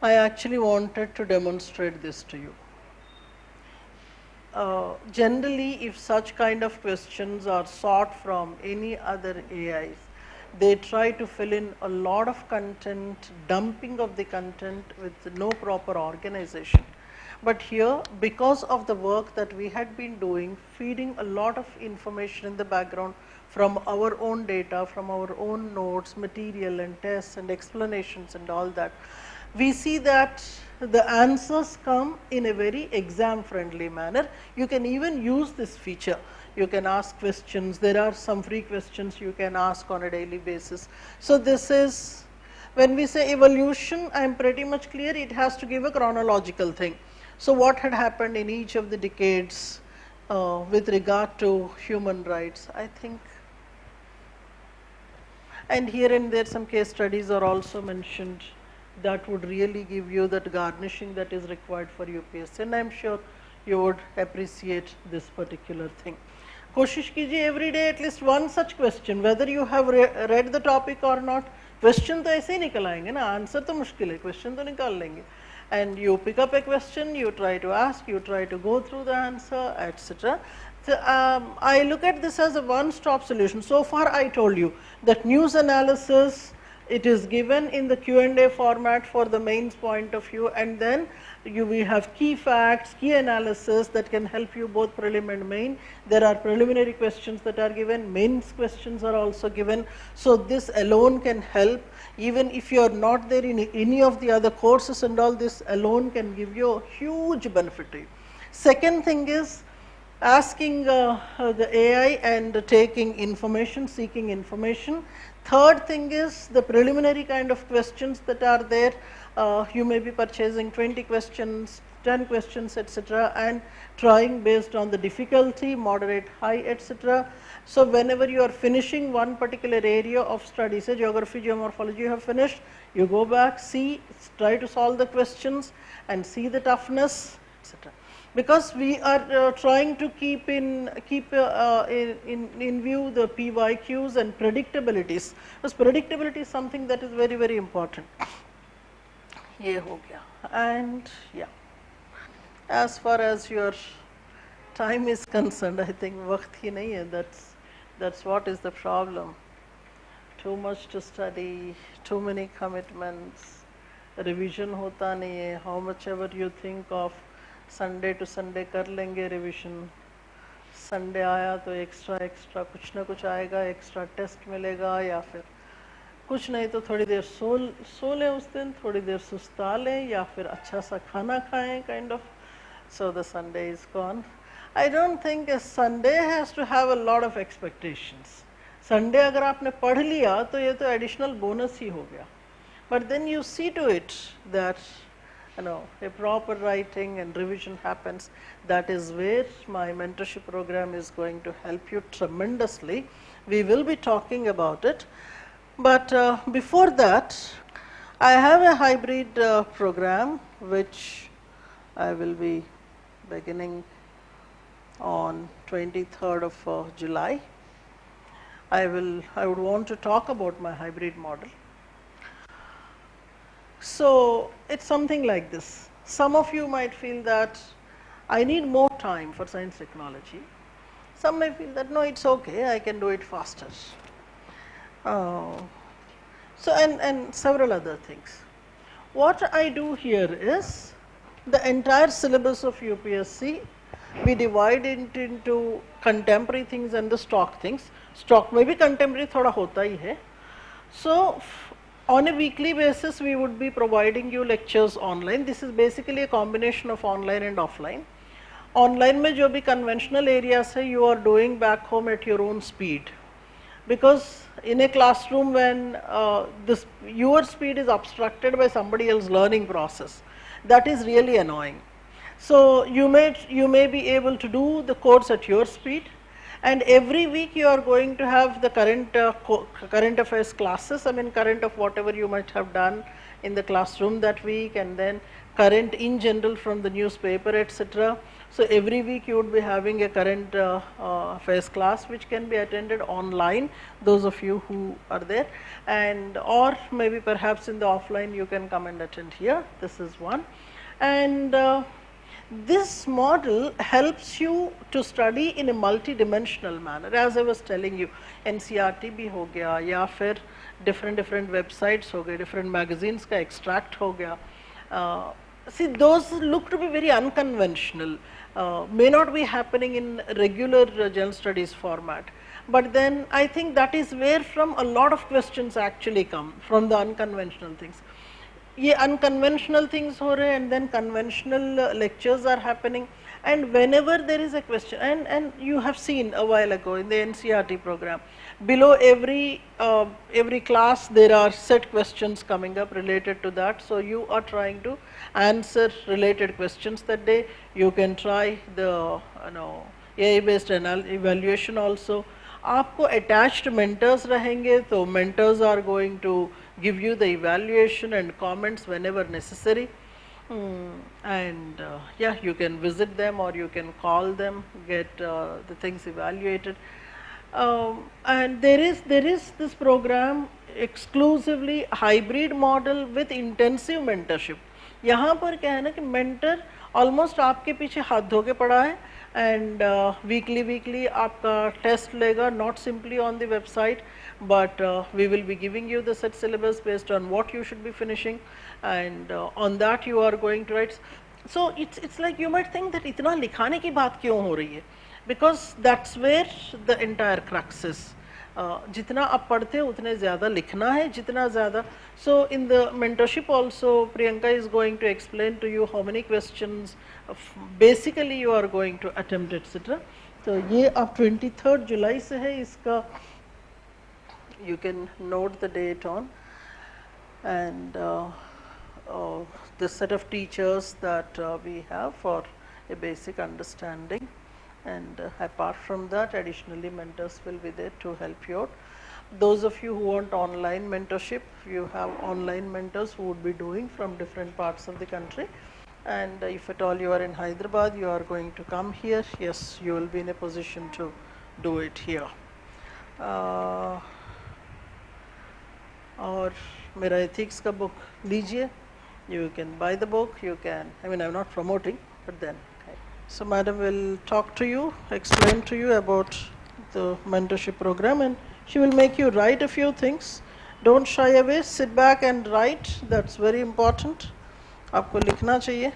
I actually wanted to demonstrate this to you. Generally, if such kind of questions are sought from any other AIs, they try to fill in a lot of content, dumping of the content with no proper organization. But here, because of the work that we had been doing, feeding a lot of information in the background from our own data, from our own notes, material and tests and explanations and all that, we see that the answers come in a very exam friendly manner. You can even use this feature. You can ask questions. There are some free questions you can ask on a daily basis. So this is, when we say evolution, I am pretty much clear it has to give a chronological thing. So what had happened in each of the decades with regard to human rights, I think. And here and there some case studies are also mentioned that would really give you that garnishing that is required for UPSC, and I am sure you would appreciate this particular thing. कोशिश कीजिए every day at least one such question, whether you have read the topic or not. Question तो ऐसे ही निकल आएंगे ना, answer तो मुश्किल है, question तो निकाल लेंगे. And you pick up a question, you try to ask, you try to go through the answer, etc. So, I look at this as a one-stop solution. So far I told you that news analysis, it is given in the Q&A format for the mains point of view, and then we have key facts, key analysis that can help you both prelim and main. There are preliminary questions that are given, mains questions are also given. So this alone can help. Even if you are not there in any of the other courses and all, this alone can give you a huge benefit to you. Second thing is, asking the AI and taking information, seeking information. Third thing is the preliminary kind of questions that are there. You may be purchasing 20 questions, 10 questions, etc., and trying based on the difficulty, moderate, high, etc. So whenever you are finishing one particular area of study, say geography, geomorphology, you have finished, you go back, see, try to solve the questions and see the toughness, etc. Because we are trying to keep in view the PYQs and predictabilities, because predictability is something that is very, very important. ये हो गया. And yeah, as far as your time is concerned, I think वक्त ही नहीं है. That's what is the problem. Too much to study, too many commitments, revision होता नहीं है. How much ever you think of Sunday to Sunday कर लेंगे revision, Sunday आया तो एक्स्ट्रा कुछ ना कुछ आएगा, एक्स्ट्रा टेस्ट मिलेगा, या फिर कुछ नहीं तो थोड़ी देर सो लें उस दिन, थोड़ी देर सुस्ता लें, या फिर अच्छा सा खाना खाएं, kind of. So the Sunday is gone. I don't think a Sunday has to have a lot of expectations. Sunday अगर आपने पढ़ लिया तो ये तो एडिशनल बोनस ही हो गया. But then you see to it that a proper writing and revision happens. That is where my mentorship program is going to help you tremendously. We will be talking about it. But before that, I have a hybrid program which I will be beginning on 23rd of July. I would want to talk about my hybrid model. So it's something like this. Some of you might feel that I need more time for science technology. Some may feel that no, it's okay, I can do it faster. So and several other things. What I do here is the entire syllabus of UPSC, we divide it into contemporary things and the stock things. Stock may be contemporary, thoda hota hi hai. So on a weekly basis, we would be providing you lectures online. This is basically a combination of online and offline. Online में जो भी conventional areas है, you are doing back home at your own speed. Because in a classroom when your speed is obstructed by somebody else's learning process, that is really annoying. So you may be able to do the course at your speed. And every week you are going to have the current affairs classes, I mean current of whatever you might have done in the classroom that week, and then current in general from the newspaper, etc. So every week you would be having a current affairs class which can be attended online, those of you who are there, and or maybe perhaps in the offline you can come and attend here. This is one. And this model helps you to study in a multi-dimensional manner. As I was telling you, NCERT भी हो गया, या फिर different websites हो गए, different magazines का extract हो गया. See, those look to be very unconventional, may not be happening in regular general studies format. But then I think that is where from a lot of questions actually come, from the unconventional things. ये unconventional things हो रहे, and then conventional lectures are happening, and whenever there is a question, and you have seen a while ago in the NCERT program, below every class there are set questions coming up related to that. So you are trying to answer related questions that day. You can try the AI based evaluation also. आपको attached mentors रहेंगे, तो mentors are going to give you the evaluation and comments whenever necessary. And yeah, you can visit them or you can call them, get the things evaluated. And there is this program exclusively hybrid model with intensive mentorship. यहाँ पर क्या है ना कि mentor almost आपके पीछे हाथ धो के पड़ा है, and weekly आपका test लेगा, not simply on the website, but we will be giving you the set syllabus based on what you should be finishing, and on that you are going to write. So it's like you might think that इतना लिखाने की बात क्यों हो रही है, because that's where the entire crux is. जितना आप पढ़ते हैं उतने ज़्यादा लिखना है, जितना ज़्यादा. So in the mentorship also, Priyanka is going to explain to you how many questions basically you are going to attempt, etc. तो ये आप 23rd जुलाई से है इसका, you can note the date on, and the set of teachers that we have for a basic understanding, and apart from that, additionally mentors will be there to help you out. Those of you who want online mentorship, you have online mentors who would be doing from different parts of the country, and if at all you are in Hyderabad, you are going to come here, yes, you will be in a position to do it here. और मेरा ethics का book लीजिए, you can buy the book, you can, I mean I'm not promoting, but then. So madam will talk to you, explain to you about the mentorship program, and she will make you write a few things. Don't shy away, sit back and write, that's very important. आपको लिखना चाहिए.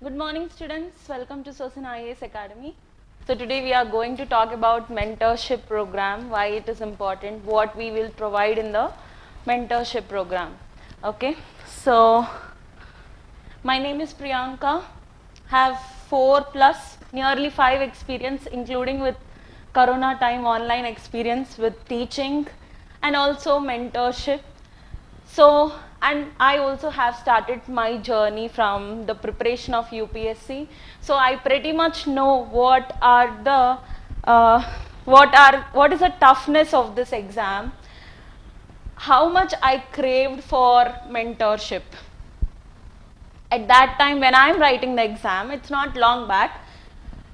Good morning students, welcome to Sosin IAS Academy. So today we are going to talk about mentorship program, why it is important, what we will provide in the mentorship program. Okay, so my name is Priyanka, have 4+ nearly 5 experience, including with Corona time online experience with teaching and also mentorship. So, and I also have started my journey from the preparation of UPSC. So I pretty much know what is the toughness of this exam, how much I craved for mentorship. At that time when I am writing the exam, it's not long back,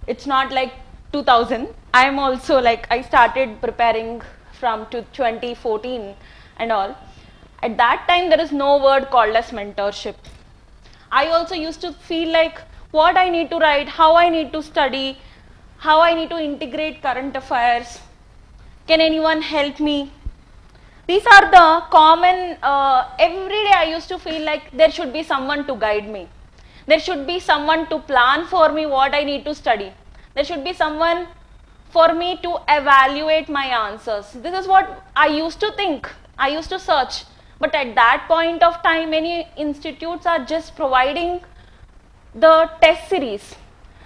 it's not like 2000, I am also like, I started preparing from 2014 and all. At that time there is no word called as mentorship. I also used to feel like what I need to write, how I need to study, how I need to integrate current affairs, can anyone help me? These are the common, every day I used to feel like there should be someone to guide me. There should be someone to plan for me what I need to study. There should be someone for me to evaluate my answers. This is what I used to think, I used to search. But at that point of time, many institutes are just providing the test series,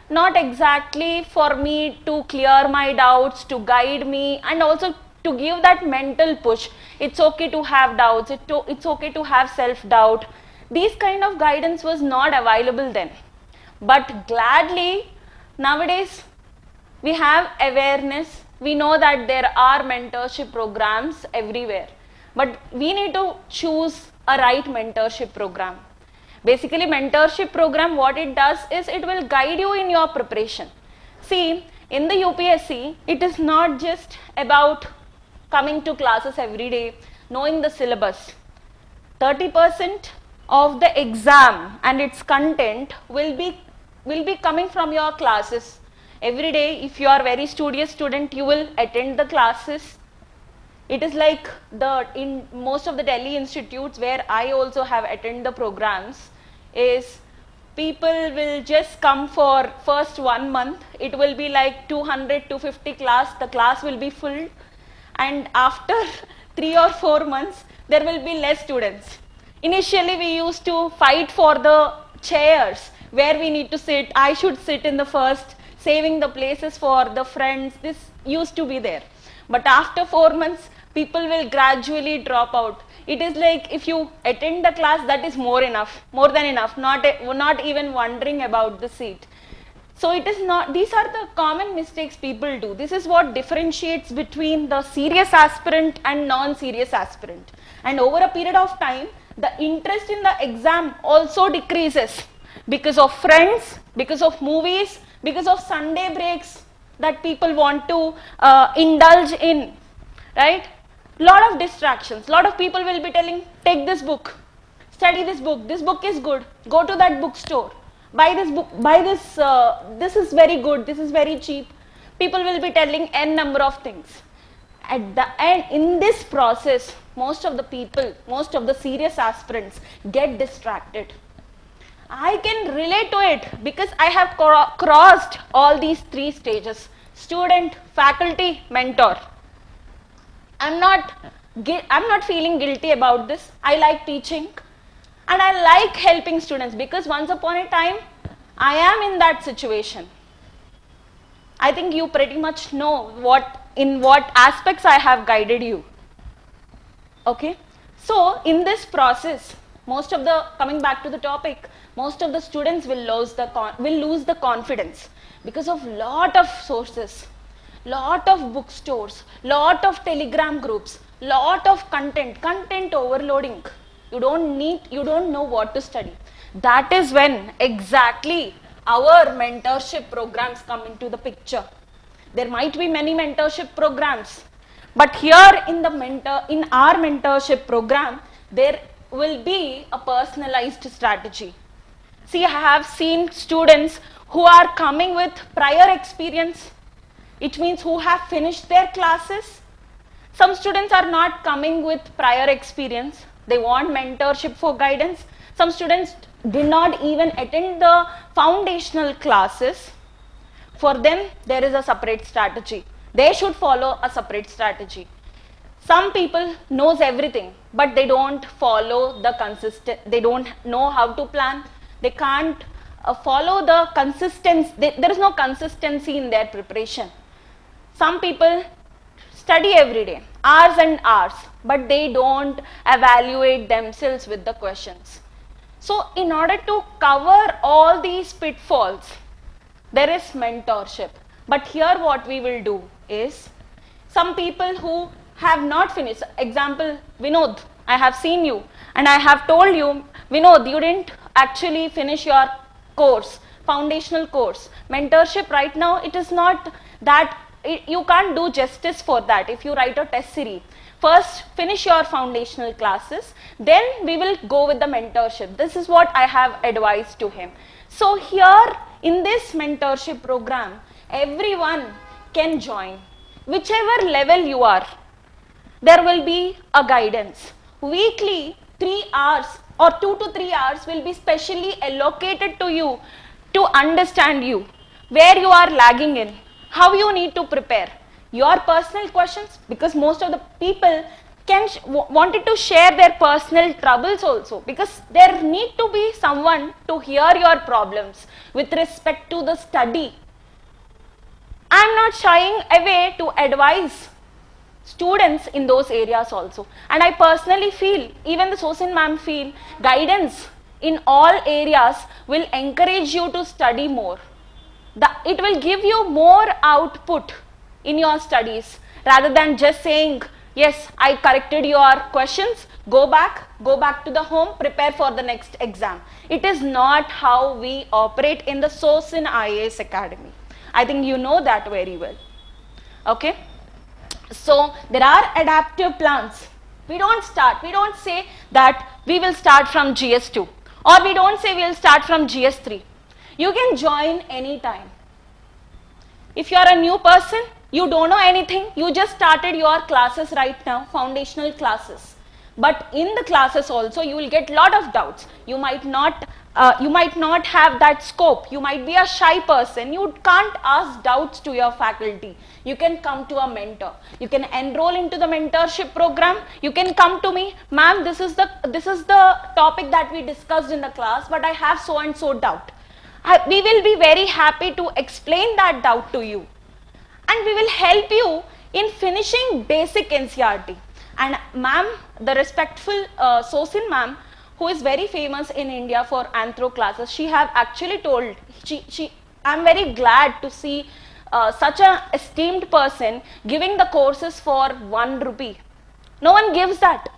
not exactly for me to clear my doubts, to guide me, and also to give that mental push. It's okay to have doubts, it's okay to have self-doubt. These kind of guidance was not available then. But gladly, nowadays, we have awareness. We know that there are mentorship programs everywhere. But we need to choose a right mentorship program. Basically, mentorship program, what it does is it will guide you in your preparation. See, in the UPSC, it is not just about coming to classes every day, knowing the syllabus. 30% of the exam and its content will be coming from your classes. Every day, if you are a very studious student, you will attend the classes. It is like in most of the Delhi institutes where I also have attended the programs, is people will just come for first 1 month. It will be like 200 to 50 class, the class will be full, and after 3 or 4 months there will be less students. Initially we used to fight for the chairs where we need to sit. I should sit in the first, saving the places for the friends. This used to be there. But after 4 months, people will gradually drop out. It is like if you attend the class, that is more than enough, not even wondering about the seat. So it is not, these are the common mistakes people do. This is what differentiates between the serious aspirant and non-serious aspirant. And over a period of time, the interest in the exam also decreases because of friends, because of movies, because of Sunday breaks that people want to indulge in, right? Lot of distractions. Lot of people will be telling, take this book, study this book is good, go to that bookstore, buy this book, buy this, this is very good, this is very cheap. People will be telling n number of things. At the end, in this process, most of the people, most of the serious aspirants get distracted. I can relate to it because I have crossed all these 3 stages: student, faculty, mentor. I'm not feeling guilty about this. I like teaching and I like helping students, because once upon a time I am in that situation. I think you pretty much know in what aspects I have guided you. Okay, so in this process, coming back to the topic, most of the students will lose the confidence because of lot of sources, lot of bookstores, lot of telegram groups, lot of content overloading. You don't know what to study. That is when exactly our mentorship programs come into the picture. There might be many mentorship programs, but here in our mentorship program, there will be a personalized strategy. See, I have seen students who are coming with prior experience. It means who have finished their classes. Some students are not coming with prior experience. They want mentorship for guidance. Some students did not even attend the foundational classes. For them, there is a separate strategy. They should follow a separate strategy. Some people knows everything, but they don't follow they don't know how to plan. They can't follow the consistency. There is no consistency in their preparation. Some people study every day, hours and hours, but they don't evaluate themselves with the questions. So in order to cover all these pitfalls, there is mentorship. But here what we will do is, some people who have not finished, example Vinod, I have seen you and I have told you, Vinod, you didn't actually finish your course, foundational course. Mentorship right now, it is not that, you can't do justice for that if you write a test series. First finish your foundational classes, then we will go with the mentorship. This is what I have advised to him. So here in this mentorship program, everyone can join. Whichever level you are, there will be a guidance. Weekly 3 hours or 2 to 3 hours will be specially allocated to you to understand you, where you are lagging in, how you need to prepare, your personal questions, because most of the people wanted to share their personal troubles also, because there need to be someone to hear your problems with respect to the study. I am not shying away to advise students in those areas also, and I personally feel, even the Sosin Mam feel, guidance in all areas will encourage you to study more. It will give you more output in your studies, rather than just saying, yes, I corrected your questions, go back to the home, prepare for the next exam. It is not how we operate in the Sosin IAS Academy. I think you know that very well. Okay. So there are adaptive plans. We don't say that we will start from GS2, or we don't say we will start from GS3. You can join anytime. If you are a new person, you don't know anything, you just started your classes right now, foundational classes. But in the classes also, you will get lot of doubts. You might not have that scope. You might be a shy person. You can't ask doubts to your faculty. You can come to a mentor. You can enroll into the mentorship program. You can come to me, ma'am, this is the topic that we discussed in the class, but I have so and so doubt. We will be very happy to explain that doubt to you. And we will help you in finishing basic NCERT. And ma'am, the respectful Sosin Mam, who is very famous in India for anthro classes, she have actually told, I'm very glad to see such an esteemed person giving the courses for 1 rupee. No one gives that.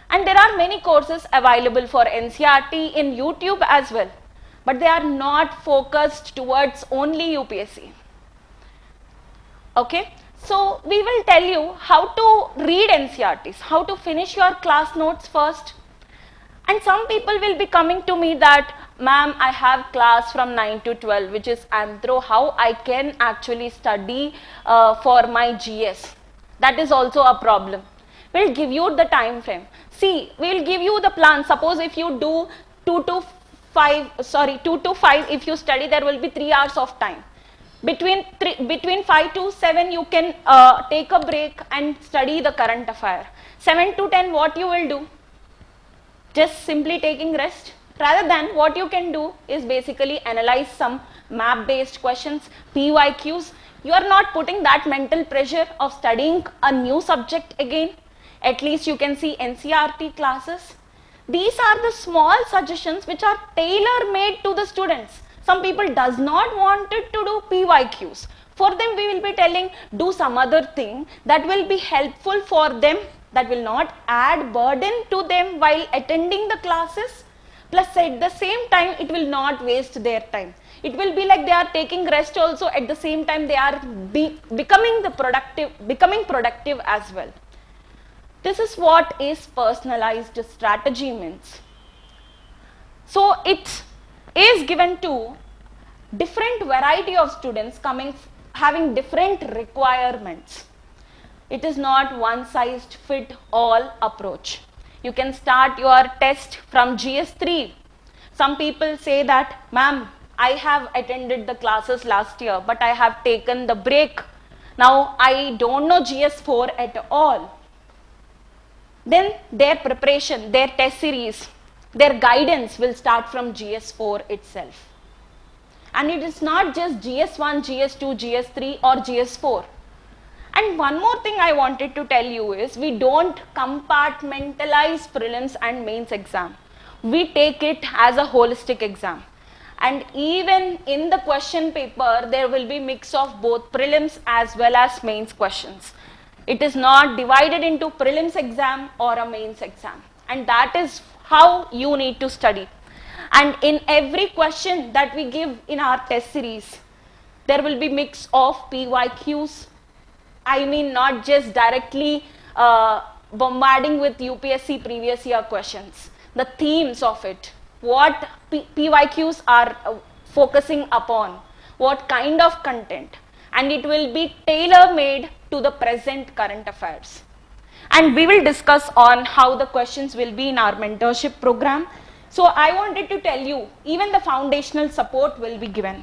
And there are many courses available for NCERT in YouTube as well, but they are not focused towards only UPSC. Okay, so we will tell you how to read NCERTs, how to finish your class notes first. And some people will be coming to me that, ma'am, I have class from 9 to 12, which is anthro, how I can actually study for my GS. That is also a problem. We'll give you the time frame. See, we'll give you the plan. Suppose if you do 2 to 5, if you study, there will be 3 hours of time. between 5 to 7 you can take a break and study the current affair. 7 to 10 what you will do? Just simply taking rest. Rather than, what you can do is basically analyze some map based questions, PYQs. You are not putting that mental pressure of studying a new subject again. At least you can see NCERT classes. These are the small suggestions which are tailor made to the students. Some people does not want it to do PYQs. For them we will be telling, do some other thing that will be helpful for them, that will not add burden to them while attending the classes, plus at the same time it will not waste their time. It will be like they are taking rest also, at the same time they are becoming productive as well. This is what is personalized strategy means. So it is given to different variety of students having different requirements. It is not one size fit all approach. You can start your test from GS3. Some people say that, ma'am, I have attended the classes last year, but I have taken the break. Now I don't know GS4 at all. Then their preparation, their test series, their guidance will start from GS4 itself. And it is not just GS1, GS2, GS3 or GS4. And one more thing I wanted to tell you is, we don't compartmentalize prelims and mains exam. We take it as a holistic exam. And even in the question paper, there will be mix of both prelims as well as mains questions. It is not divided into prelims exam or a mains exam. And that is how you need to study. And in every question that we give in our test series, there will be mix of PYQs. I mean, not just directly bombarding with UPSC previous year questions. The themes of it, what PYQs are focusing upon, what kind of content, and it will be tailor-made to the present current affairs. And we will discuss on how the questions will be in our mentorship program. So I wanted to tell you, even the foundational support will be given.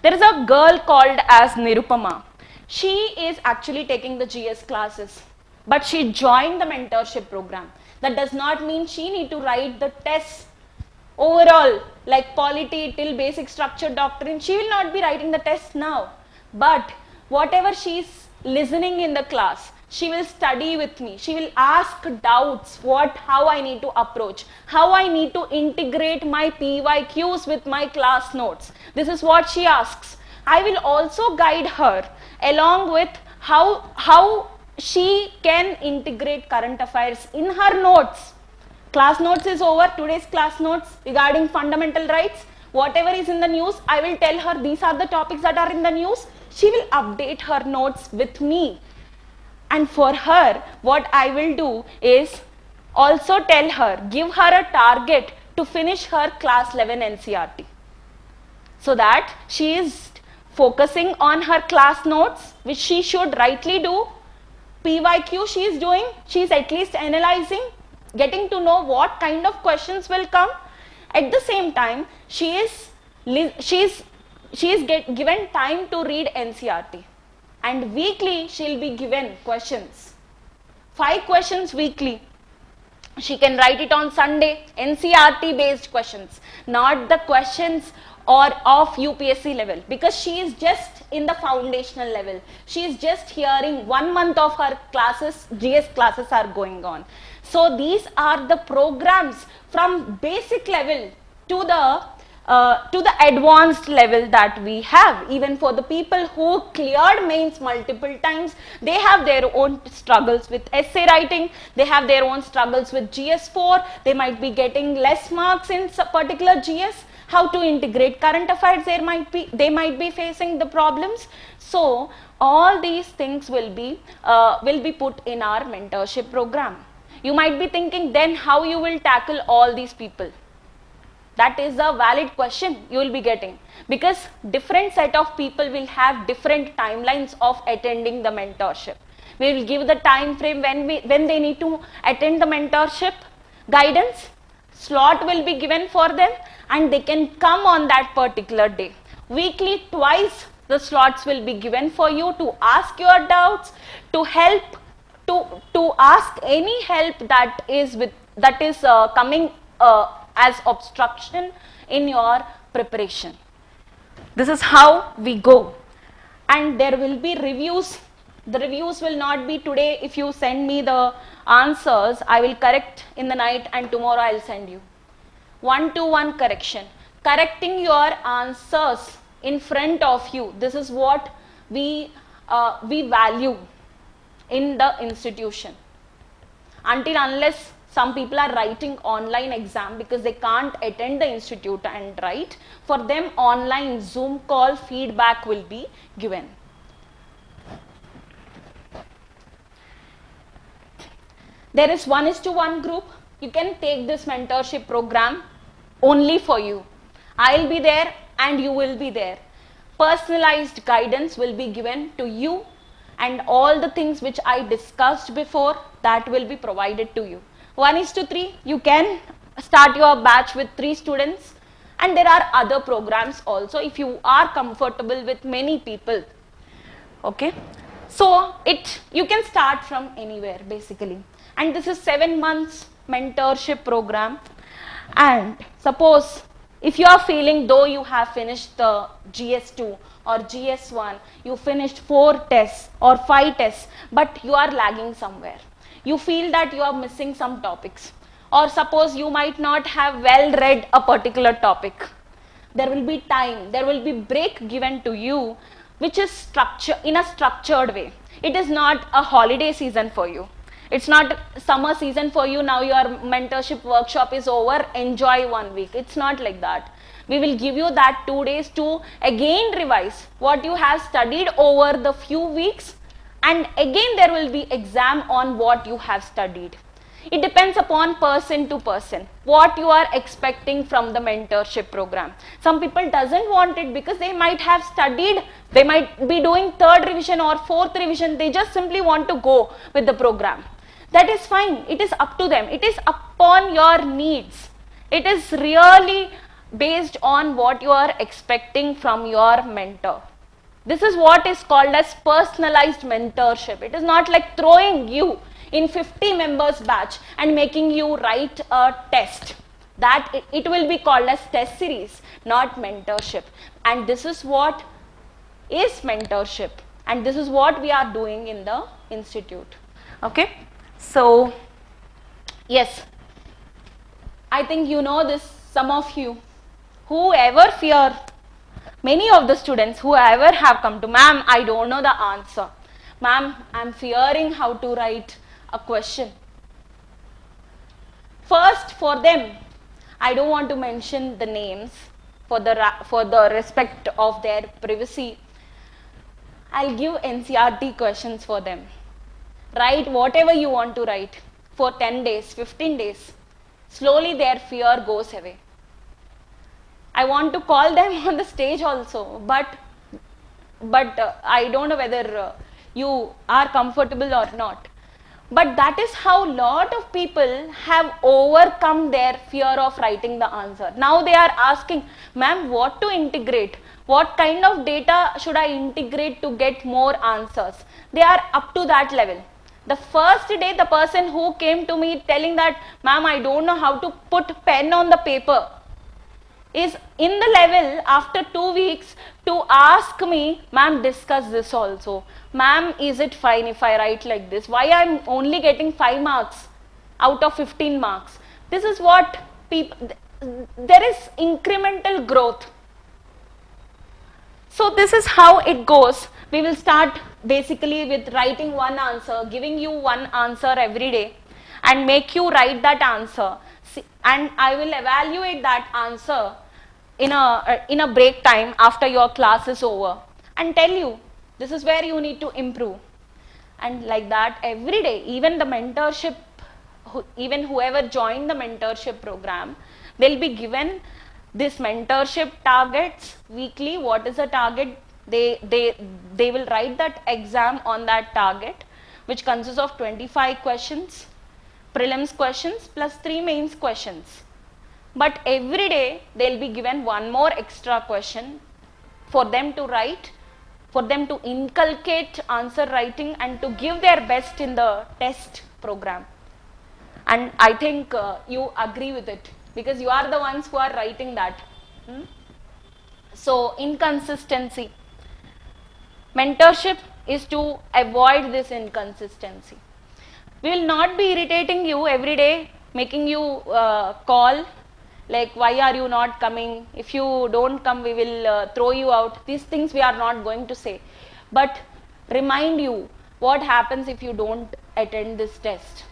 There is a girl called as Nirupama. She is actually taking the GS classes, but she joined the mentorship program. That does not mean she need to write the tests overall, like polity till basic structure doctrine. She will not be writing the tests now, but whatever she is listening in the class, she will study with me. She will ask doubts, how I need to approach, how I need to integrate my PYQs with my class notes. This is what she asks. I will also guide her along with how she can integrate current affairs in her notes. Class notes is over, today's class notes regarding fundamental rights. Whatever is in the news, I will tell her these are the topics that are in the news. She will update her notes with me. And for her, what I will do is also tell her, give her a target to finish her class 11 NCERT. So that she is focusing on her class notes, which she should rightly do. PYQ she is doing, she is at least analyzing, getting to know what kind of questions will come. At the same time, she is given time to read NCERT. And weekly she will be given questions, 5 questions weekly. She can write it on Sunday, NCERT based questions, not the questions or of UPSC level, because she is just in the foundational level. She is just hearing 1 month of her classes, GS classes are going on. So these are the programs from basic level to the advanced level that we have. Even for the people who cleared mains multiple times, they have their own struggles with essay writing, they have their own struggles with GS4, they might be getting less marks in particular GS, how to integrate current affairs, they might be facing the problems. So all these things will be put in our mentorship program. You might be thinking, then how you will tackle all these people? That is a valid question you will be getting, because different set of people will have different timelines of attending the mentorship. We will give the time frame when they need to attend the mentorship guidance. Slot will be given for them and they can come on that particular day. Weekly twice The slots will be given for you to ask your doubts, to help, to ask any help that is coming as obstruction in your preparation. This is how we go. And there will be reviews. The reviews will not be today. If you send me the answers, I will correct in the night and tomorrow I will send you. One-to-one correction. Correcting your answers in front of you. This is what we value in the institution. Until unless some people are writing online exam because they can't attend the institute and write, for them online Zoom call feedback will be given. There is 1:1 group. You can take this mentorship program only for you. I'll be there and you will be there. Personalized guidance will be given to you, and all the things which I discussed before, that will be provided to you. 1:3, you can start your batch with 3 students, and there are other programs also if you are comfortable with many people. Okay, so you can start from anywhere basically, and this is 7 months mentorship program. And suppose if you are feeling, though you have finished the GS2 or GS1, you finished 4 tests or 5 tests, but you are lagging somewhere. You feel that you are missing some topics, or suppose you might not have well read a particular topic. There will be time, there will be break given to you, which is in a structured way. It is not a holiday season for you. It's not summer season for you. Now your mentorship workshop is over, enjoy 1 week. It's not like that. We will give you that 2 days to again revise what you have studied over the few weeks, and again there will be exam on what you have studied. It depends upon person to person, what you are expecting from the mentorship program. Some people doesn't want it because they might have studied, they might be doing 3rd revision or 4th revision, they just simply want to go with the program. That is fine, it is up to them, it is upon your needs. It is really based on what you are expecting from your mentor. This is what is called as personalized mentorship. It is not like throwing you in 50 members batch and making you write a test. That it will be called as test series, not mentorship. And this is what is mentorship, and this is what we are doing in the institute. Okay, so yes, I think you know this, some of you, whoever fear, many of the students whoever have come to, ma'am, I don't know the answer, ma'am, I'm fearing how to write a question. First, for them, I don't want to mention the names for the respect of their privacy. I'll give NCRT questions for them. Write whatever you want to write for 10 days, 15 days. Slowly their fear goes away. I want to call them on the stage also, but I don't know whether you are comfortable or not. But that is how lot of people have overcome their fear of writing the answer. Now they are asking, ma'am, what to integrate? What kind of data should I integrate to get more answers? They are up to that level. The first day, the person who came to me telling that, ma'am, I don't know how to put pen on the paper, is in the level after 2 weeks to ask me, ma'am, discuss this also. Ma'am, is it fine if I write like this? Why I'm only getting 5 marks out of 15 marks? This is what people, there is incremental growth. So this is how it goes. We will start basically with writing one answer, giving you one answer every day and make you write that answer. And I will evaluate that answer in a break time after your class is over and tell you this is where you need to improve. And like that every day, even the mentorship, even whoever joined the mentorship program, they'll be given this mentorship targets weekly. What is the target? They will write that exam on that target, which consists of 25 questions, prelims questions plus 3 mains questions. But every day they'll be given one more extra question for them to write for them to inculcate answer writing and to give their best in the test program. And I think you agree with it because you are the ones who are writing that. So, inconsistency. Mentorship is to avoid this inconsistency. We will not be irritating you every day, making you call like, why are you not coming? If you don't come, we will throw you out. These things we are not going to say. But remind you what happens if you don't attend this test.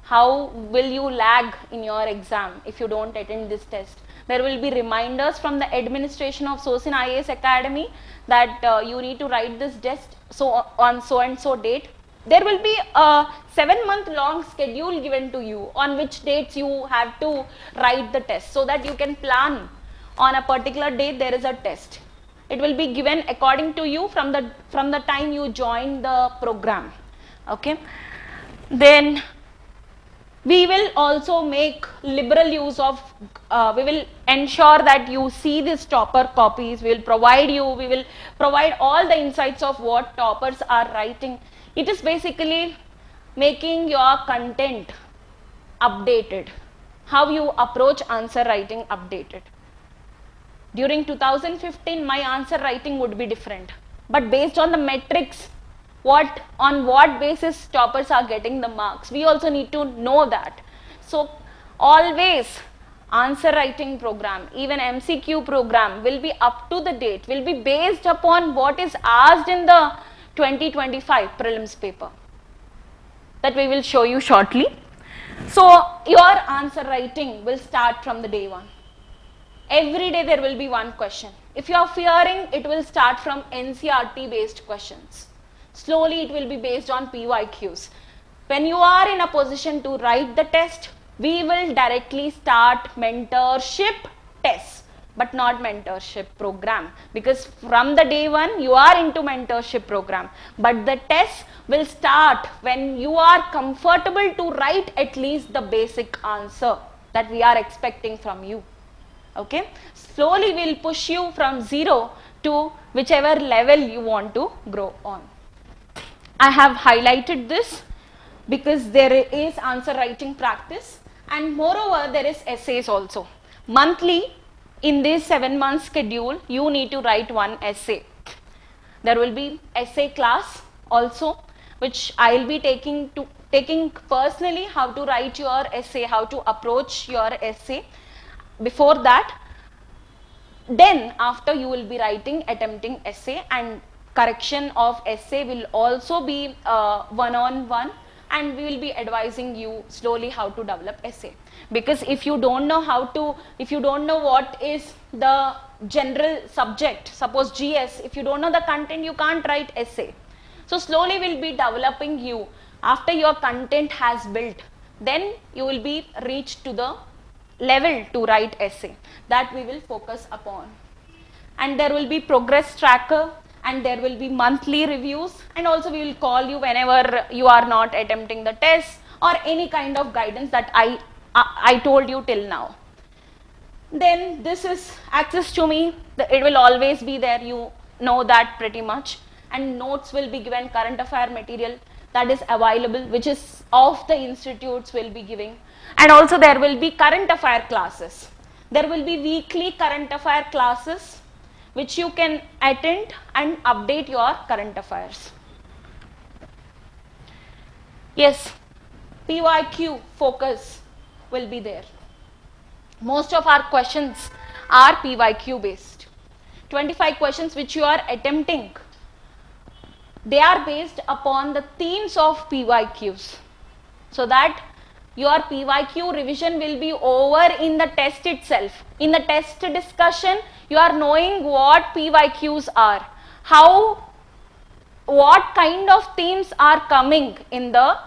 How will you lag in your exam if you don't attend this test? There will be reminders from the administration of Sosin IAS Academy that you need to write this test on so and so date. There will be a 7-month long schedule given to you on which dates you have to write the test, so that you can plan on a particular date there is a test. It will be given according to you from the time you join the program. Okay. Then we will also make liberal use of, we will ensure that you see these topper copies. We will provide all the insights of what toppers are writing. It is basically making your content updated, how you approach answer writing updated. During 2015, my answer writing would be different, but based on the metrics, on what basis toppers are getting the marks, we also need to know that. So always answer writing program, even MCQ program will be up to the date, will be based upon what is asked in the 2025 prelims paper that we will show you shortly. So your answer writing will start from the day one. Every day there will be one question. If you are fearing, it will start from NCERT based questions. Slowly it will be based on PYQs. When you are in a position to write the test, we will directly start mentorship tests, but not mentorship program, because from the day one you are into mentorship program, but the test will start when you are comfortable to write at least the basic answer that we are expecting from you. Okay, slowly we will push you from 0 to whichever level you want to grow on. I have highlighted this because there is answer writing practice, and moreover there is essays also. Monthly, in this 7-month schedule, you need to write one essay. There will be essay class also, which I will be taking personally how to write your essay, how to approach your essay. Before that, then after you will be attempting essay, and correction of essay will also be one-on-one, and we will be advising you slowly how to develop essay. Because if you don't know if you don't know what is the general subject, suppose GS, if you don't know the content, you can't write essay. So slowly we'll be developing you. After your content has built, then you will be reached to the level to write essay. That we will focus upon. And there will be progress tracker, and there will be monthly reviews, and also we will call you whenever you are not attempting the test, or any kind of guidance that I told you till now. Then this is access to me, it will always be there, you know that pretty much, and notes will be given, current affair material that is available, which is of the institutes will be giving, and also there will be current affair classes. There will be weekly current affair classes which you can attend and update your current affairs. Yes, PYQ focus will be there. Most of our questions are PYQ based. 25 questions which you are attempting, they are based upon the themes of PYQs, so that your PYQ revision will be over in the test itself. In the test discussion, you are knowing what PYQs are, what kind of themes are coming in the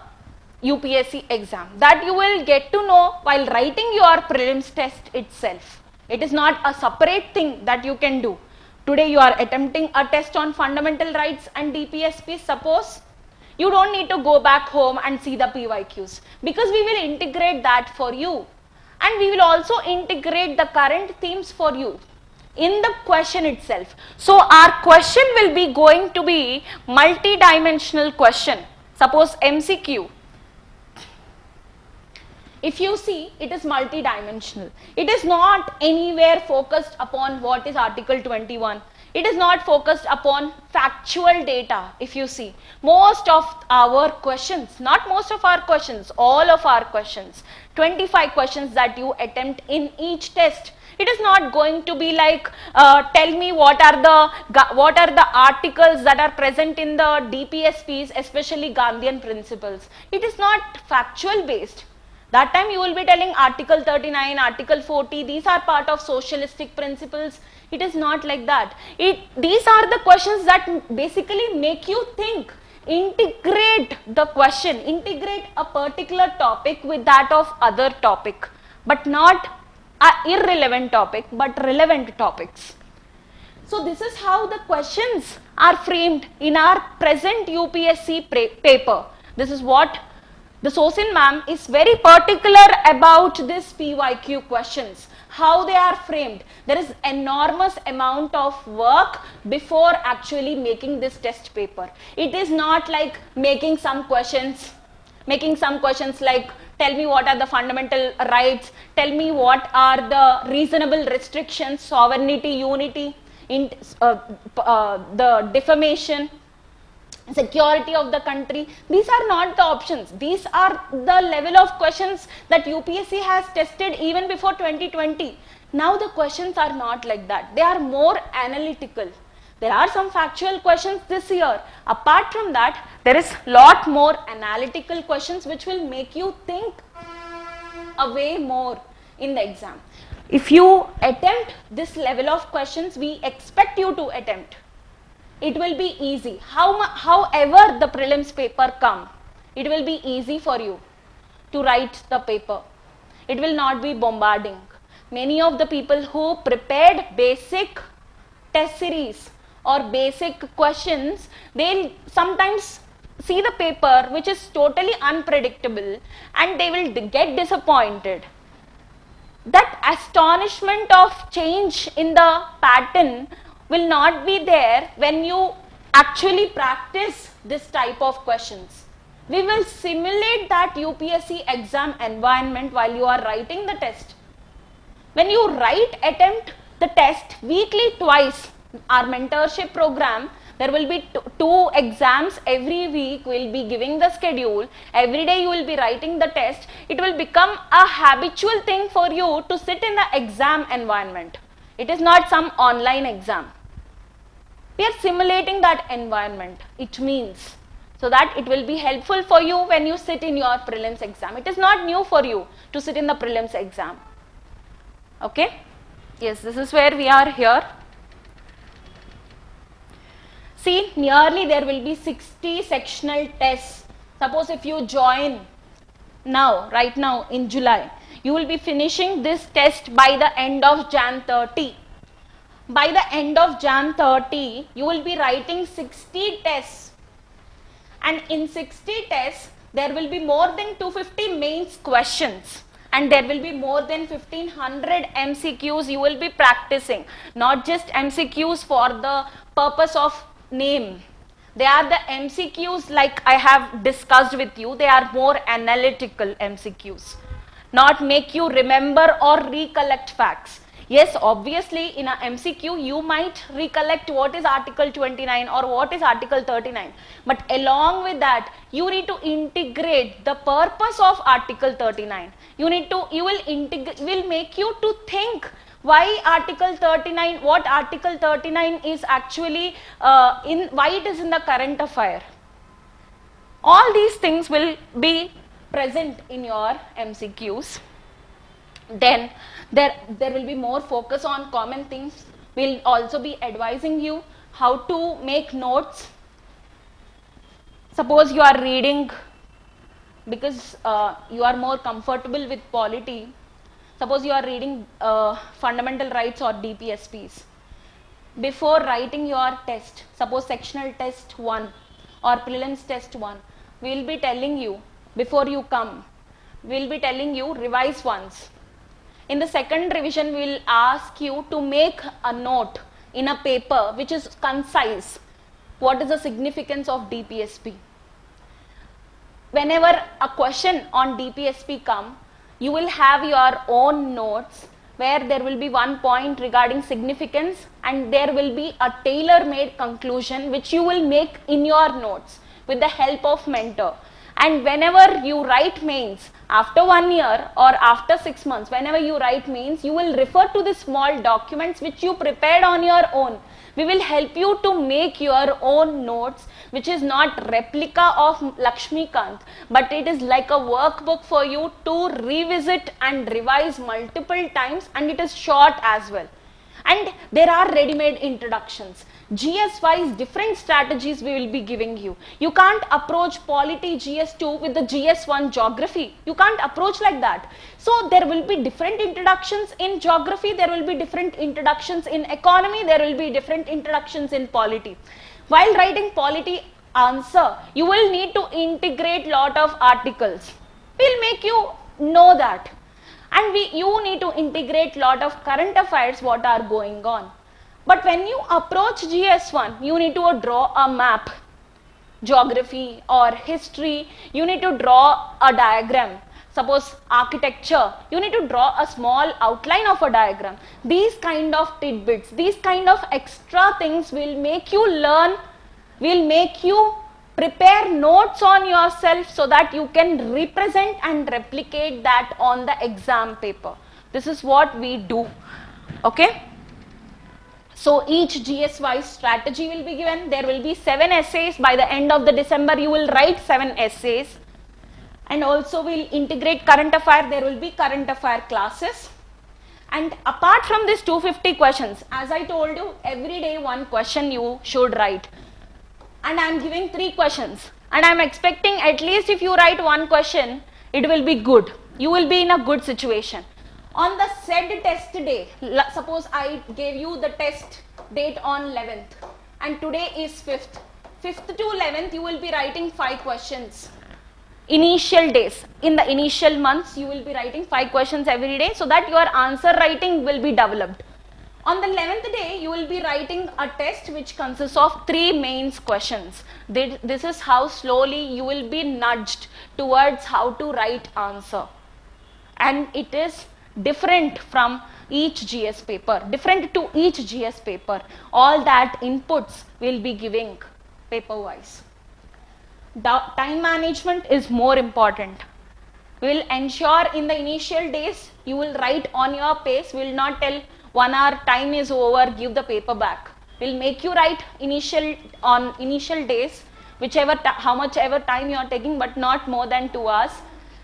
UPSC exam. That you will get to know while writing your prelims test itself. It is not a separate thing that you can do. Today you are attempting a test on fundamental rights and DPSP, suppose. You don't need to go back home and see the PYQs, because we will integrate that for you, and we will also integrate the current themes for you. in the question itself. So our question will be going to be multi-dimensional question. Suppose MCQ. If you see, it is multi-dimensional. It is not anywhere focused upon what is Article 21. It is not focused upon factual data. If you see, most of our questions, not most of our questions, all of our questions, 25 questions that you attempt in each test, it is not going to be like tell me what are the articles that are present in the DPSPs, especially Gandhian principles. It is not factual based. That time you will be telling Article 39, Article 40, these are part of socialistic principles. It is not like that. These are the questions that basically make you think. Integrate the question, integrate a particular topic with that of other topic, but not an irrelevant topic, but relevant topics. So this is how the questions are framed in our present UPSC paper. This is what the Sosin Mam is very particular about this PYQ questions, how they are framed. There is enormous amount of work before actually making this test paper. It is not like making some questions like tell me what are the fundamental rights, tell me what are the reasonable restrictions, sovereignty, unity, the defamation, security of the country. These are not the options. These are the level of questions that UPSC has tested even before 2020. Now the questions are not like that. They are more analytical. There are some factual questions this year. Apart from that, there is lot more analytical questions which will make you think a way more in the exam. If you attempt this level of questions, we expect you to attempt. It will be easy. However the prelims paper come, it will be easy for you to write the paper. It will not be bombarding. Many of the people who prepared basic test series or basic questions, they'll sometimes see the paper which is totally unpredictable and they will get disappointed. That astonishment of change in the pattern will not be there when you actually practice this type of questions. We will simulate that UPSC exam environment while you are writing the test. When you attempt the test weekly twice, our mentorship program, there will be two exams every week. We will be giving the schedule. Every day you will be writing the test. It will become a habitual thing for you to sit in the exam environment. It is not some online exam. We are simulating that environment. It means so that it will be helpful for you when you sit in your prelims exam. It is not new for you to sit in the prelims exam. Okay? Yes, this is where we are here. See, nearly there will be 60 sectional tests. Suppose if you join now, right now in July, you will be finishing this test by the end of Jan 30. By the end of Jan 30, you will be writing 60 tests. And in 60 tests, there will be more than 250 mains questions. And there will be more than 1500 MCQs you will be practicing. Not just MCQs for the purpose of name. They are the MCQs like I have discussed with you. They are more analytical MCQs. Not make you remember or recollect facts. Yes, obviously in a MCQ you might recollect what is Article 29 or what is Article 39. But along with that, you need to integrate the purpose of Article 39. You will make you to think why Article 39, what Article 39 is actually why it is in the current affair. All these things will be present in your MCQs. Then there will be more focus on common things. We'll also be advising you how to make notes. Suppose you are reading because you are more comfortable with polity. Suppose you are reading fundamental rights or DPSPs. Before writing your test, suppose sectional test 1 or prelims test 1, we will be telling you before you come, we will be telling you revise once. In the second revision, we will ask you to make a note in a paper which is concise. What is the significance of DPSP? Whenever a question on DPSP come, you will have your own notes where there will be one point regarding significance and there will be a tailor-made conclusion which you will make in your notes with the help of mentor. And whenever you write mains, after 1 year or after 6 months, whenever you write mains, you will refer to the small documents which you prepared on your own. We will help you to make your own notes, which is not replica of Lakshmikant, but it is like a workbook for you to revisit and revise multiple times, and it is short as well. And there are ready-made introductions. GS-wise, different strategies we will be giving you. You can't approach polity GS2 with the GS1 geography. You can't approach like that. So there will be different introductions in geography, there will be different introductions in economy, there will be different introductions in polity. While writing polity answer, you will need to integrate lot of articles. We'll make you know that. And you need to integrate lot of current affairs what are going on. But when you approach GS1, you need to draw a map, geography or history, you need to draw a diagram. Suppose architecture, you need to draw a small outline of a diagram. These kind of tidbits, these kind of extra things will make you learn, will make you prepare notes on yourself so that you can represent and replicate that on the exam paper. This is what we do. Okay. So each GS-wise strategy will be given. There will be 7 essays. By the end of the December, you will write 7 essays. And also we'll integrate current affair. There will be current affair classes. And apart from this 250 questions, as I told you, every day one question you should write. And I am giving 3 questions. And I am expecting at least if you write 1 question, it will be good. You will be in a good situation. On the said test day, suppose I gave you the test date on 11th and today is 5th. 5th to 11th you will be writing 5 questions. Initial days, in the initial months you will be writing 5 questions every day so that your answer writing will be developed. On the 11th day you will be writing a test which consists of 3 mains questions. This is how slowly you will be nudged towards how to write answer. And it is different from each GS paper, different to each GS paper. All that inputs will be giving paper wise. Time management is more important. We will ensure in the initial days you will write on your pace. We will not tell 1 hour time is over, give the paper back. We will make you write on initial days, how much ever time you are taking, but not more than 2 hours.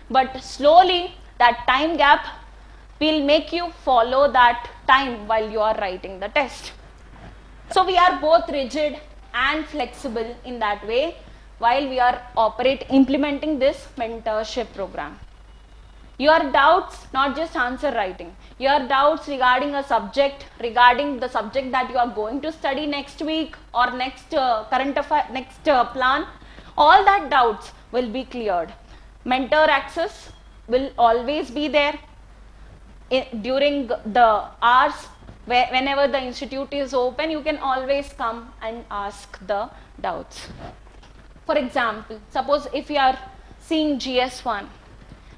But slowly that time gap will make you follow that time while you are writing the test. So we are both rigid and flexible in that way while we are implementing this mentorship program. Your doubts, not just answer writing, your doubts regarding a subject, regarding the subject that you are going to study next week or next plan, all that doubts will be cleared. Mentor access will always be there. During the hours, whenever the institute is open, you can always come and ask the doubts. For example, suppose if you are seeing GS1,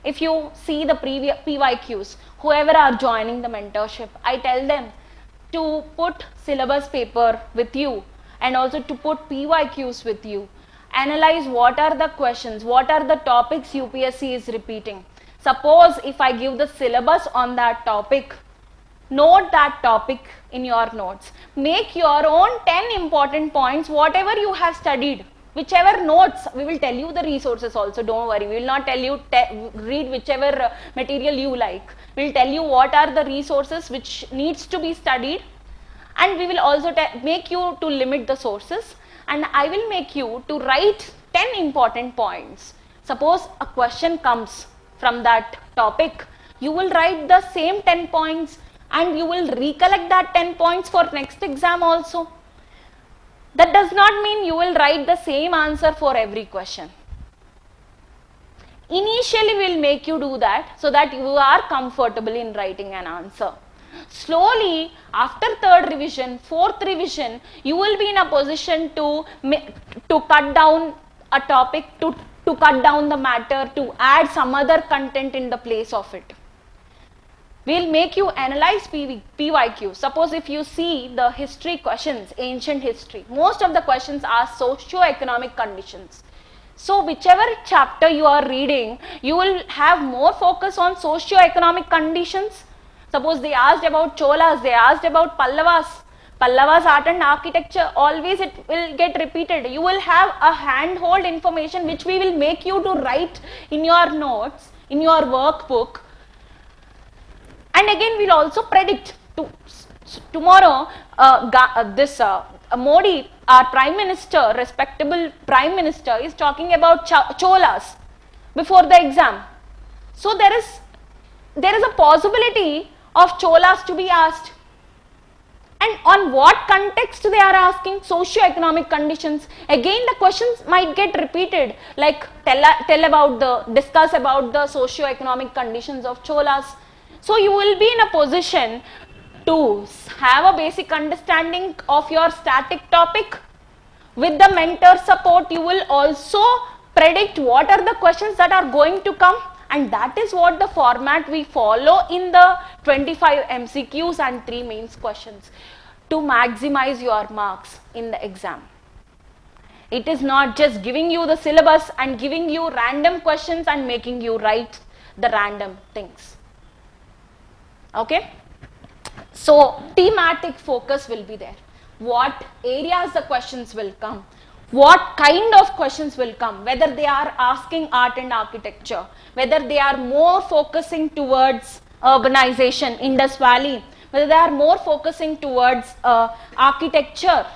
if you see the previous PYQs, whoever are joining the mentorship, I tell them to put syllabus paper with you and also to put PYQs with you. Analyze what are the questions, what are the topics UPSC is repeating. Suppose if I give the syllabus on that topic, note that topic in your notes. Make your own 10 important points, whatever you have studied. Whichever notes, we will tell you the resources also, don't worry. We will not tell you, read whichever material you like. We will tell you what are the resources which needs to be studied. And we will also make you to limit the sources. And I will make you to write 10 important points. Suppose a question comes from that topic, you will write the same 10 points and you will recollect that 10 points for next exam also. That does not mean you will write the same answer for every question. Initially we'll make you do that so that you are comfortable in writing an answer. Slowly, after third revision, fourth revision, you will be in a position to cut down a topic, to cut down the matter, to add some other content in the place of it. We'll make you analyze PYQ. Suppose if you see the history questions, ancient history, most of the questions are socio-economic conditions. So whichever chapter you are reading, you will have more focus on socio-economic conditions. Suppose they asked about Cholas, they asked about Pallavas. Pallavas art and architecture, always it will get repeated. You will have a handhold information which we will make you to write in your notes, in your workbook. And again, we'll also predict tomorrow Modi, our Prime Minister, respectable Prime Minister, is talking about Cholas before the exam. So there is a possibility of Cholas to be asked. And on what context they are asking? Socio-economic conditions. Again, the questions might get repeated, like discuss about the socio-economic conditions of Cholas. So you will be in a position to have a basic understanding of your static topic. With the mentor support, you will also predict what are the questions that are going to come, and that is what the format we follow in the 25 MCQs and 3 mains questions to maximize your marks in the exam. It is not just giving you the syllabus and giving you random questions and making you write the random things. Okay? So thematic focus will be there. What areas the questions will come, what kind of questions will come, whether they are asking art and architecture, whether they are more focusing towards urbanization, Indus Valley, whether they are more focusing towards architecture.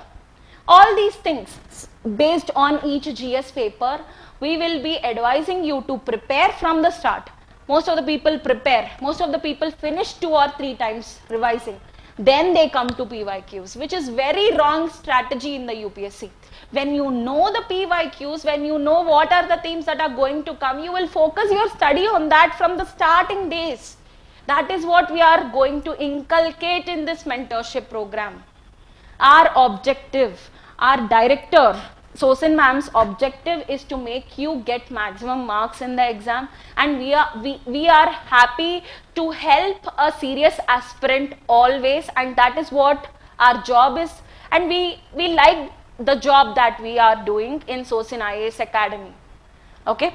All these things based on each GS paper, we will be advising you to prepare from the start. Most of the people prepare, most of the people finish 2 or 3 times revising. Then they come to PYQs, which is very wrong strategy in the UPSC. When you know the PYQs, when you know what are the themes that are going to come, you will focus your study on that from the starting days. That is what we are going to inculcate in this mentorship program. Our objective, our director, Sosin Mam's objective is to make you get maximum marks in the exam, and we are happy to help a serious aspirant always, and that is what our job is, and we like the job that we are doing in Sosin IAS Academy. Okay.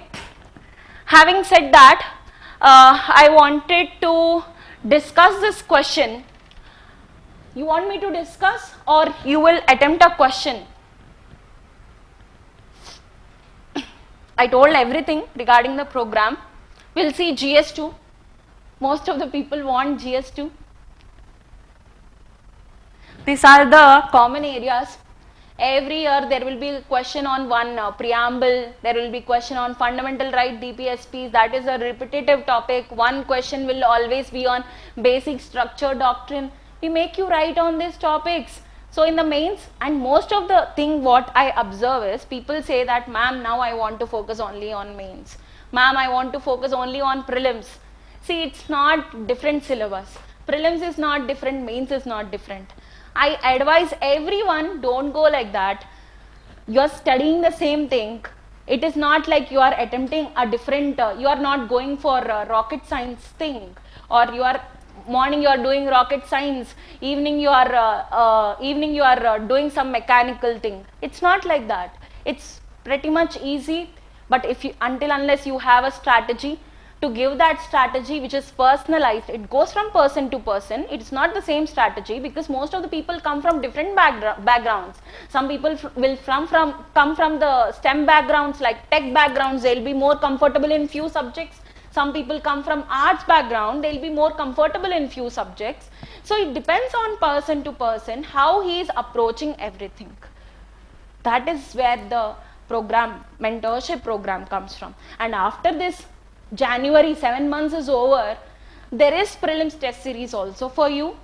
Having said that, I wanted to discuss this question. You want me to discuss or you will attempt a question? I told everything regarding the program. We'll see GS2. Most of the people want GS2. These are the common areas. Every year there will be a question on one preamble, there will be question on fundamental right DPSPs, that is a repetitive topic. One question will always be on basic structure doctrine. We make you write on these topics. So in the mains, and most of the thing what I observe is people say that, ma'am, now I want to focus only on mains. Ma'am, I want to focus only on prelims. See, it's not different syllabus. Prelims is not different, mains is not different. I advise everyone, don't go like that. You are studying the same thing. It is not like you are attempting a different, you are not going for a rocket science thing, or you are morning you are doing rocket science, evening you are doing some mechanical thing. It's not like that. It's pretty much easy, but if you, unless you have a strategy to give that strategy which is personalized, it goes from person to person. It's not the same strategy because most of the people come from different backgrounds. Some people will come from the STEM backgrounds, like tech backgrounds. They'll be more comfortable in few subjects. Some people come from arts background, they'll be more comfortable in few subjects. So it depends on person to person how he is approaching everything. That is where the program, mentorship program comes from. And after this January, 7 months is over, there is prelims test series also for you,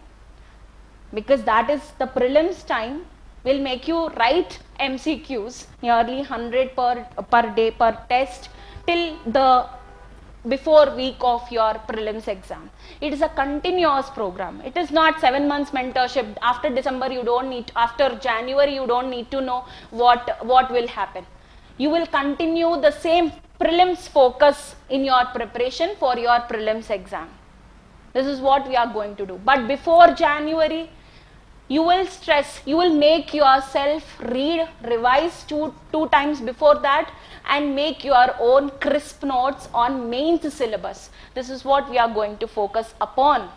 because that is the prelims time. Will make you write MCQs, nearly 100 per day per test, till the before week of your prelims exam. It is a continuous program. It is not 7 months mentorship. After December you don't need, after January you don't need to know what will happen. You will continue the same prelims focus in your preparation for your prelims exam. This is what we are going to do. But before January, you will stress, you will make yourself read, revise two times before that, and make your own crisp notes on mains syllabus. This is what we are going to focus upon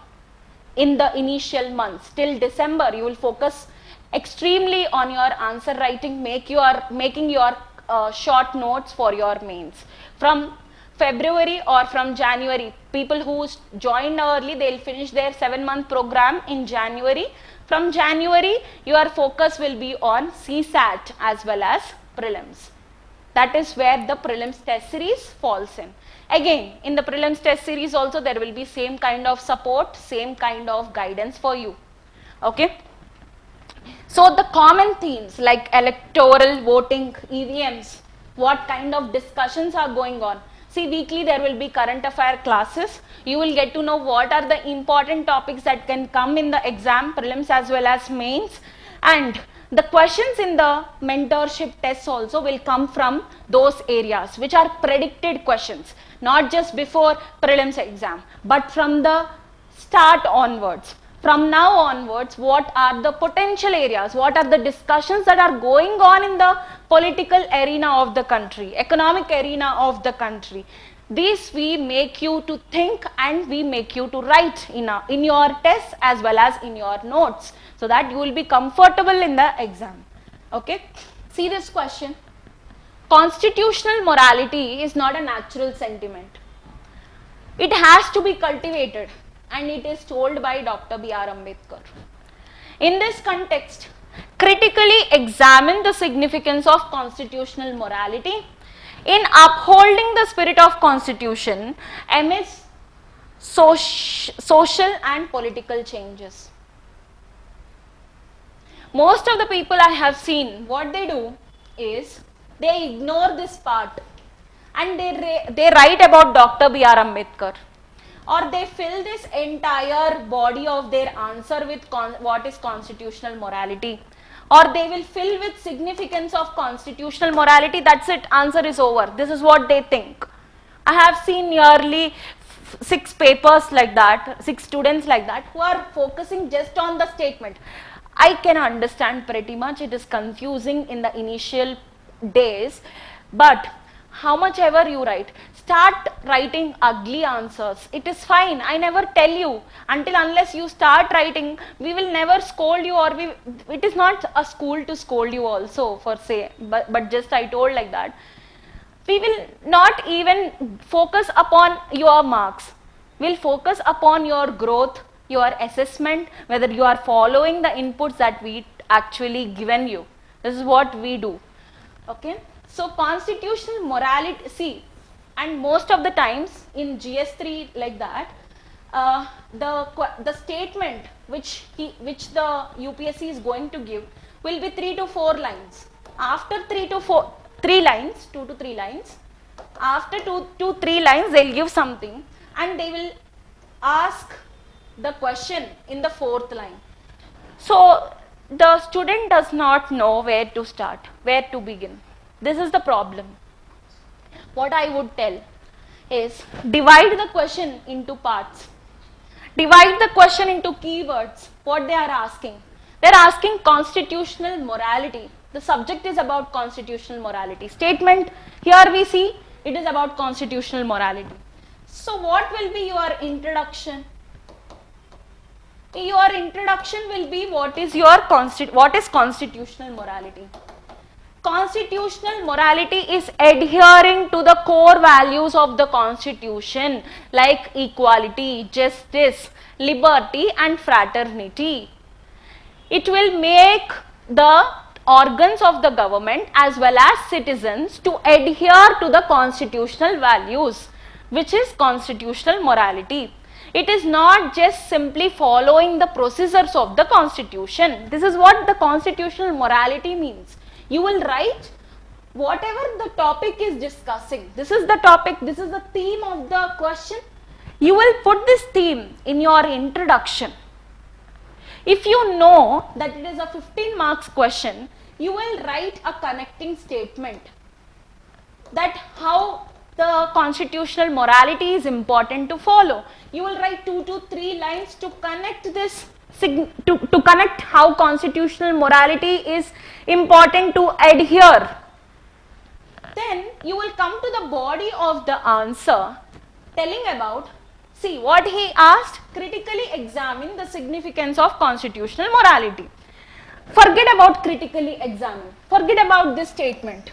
in the initial months. Till December, you will focus extremely on your answer writing, making your short notes for your mains. From February or from January, people who joined early, they'll finish their 7-month program in January. From January, your focus will be on CSAT as well as prelims. That is where the prelims test series falls in. Again, in the prelims test series also, there will be same kind of support, same kind of guidance for you. Okay. So the common themes like electoral voting, EVMs, what kind of discussions are going on. See, weekly there will be current affair classes. You will get to know what are the important topics that can come in the exam, prelims as well as mains. And the questions in the mentorship tests also will come from those areas which are predicted questions, not just before prelims exam, but from the start onwards. From now onwards, what are the potential areas, what are the discussions that are going on in the political arena of the country, economic arena of the country. These we make you to think and we make you to write in your tests as well as in your notes, so that you will be comfortable in the exam. Okay. See this question. Constitutional morality is not a natural sentiment. It has to be cultivated, and it is told by Dr. B.R. Ambedkar. In this context, critically examine the significance of constitutional morality in upholding the spirit of constitution amidst social and political changes. Most of the people I have seen, what they do is they ignore this part and they write about Dr. B.R. Ambedkar, or they fill this entire body of their answer with what is constitutional morality, or they will fill with significance of constitutional morality. That's it, answer is over. This is what they think. I have seen nearly 6 papers like that, 6 students like that, who are focusing just on the statement. I can understand pretty much, it is confusing in the initial days, but how much ever you write, start writing ugly answers. It is fine. I never tell you, unless you start writing, we will never scold you, or it is not a school to scold you also for say, but just I told like that. We will not even focus upon your marks. We'll focus upon your growth, your assessment, whether you are following the inputs that we actually given you. This is what we do. Okay. So constitutional morality, see, and most of the times in GS3 like that, the statement which the UPSC is going to give will be 3 to 4 lines. After 3 to 3 lines, 2 to 3 lines, after 2 to 3 lines they'll give something and they will ask the question in the 4th line. So the student does not know where to start, where to begin. This is the problem. What I would tell is divide the question into parts. Divide the question into keywords. What they are asking? They are asking constitutional morality. The subject is about constitutional morality. Statement, here we see it is about constitutional morality. So what will be your introduction? Your introduction will be what is constitutional morality. Constitutional morality is adhering to the core values of the constitution like equality, justice, liberty and fraternity. It will make the organs of the government as well as citizens to adhere to the constitutional values, which is constitutional morality. It is not just simply following the procedures of the constitution. This is what the constitutional morality means. You will write whatever the topic is discussing, this is the topic, this is the theme of the question, you will put this theme in your introduction. If you know that it is a 15 marks question, you will write a connecting statement that how the constitutional morality is important to follow. You will write 2 to 3 lines to connect this, to connect how constitutional morality is important to adhere. Then you will come to the body of the answer telling about, see what he asked, critically examine the significance of constitutional morality. Forget about critically examine, forget about this statement.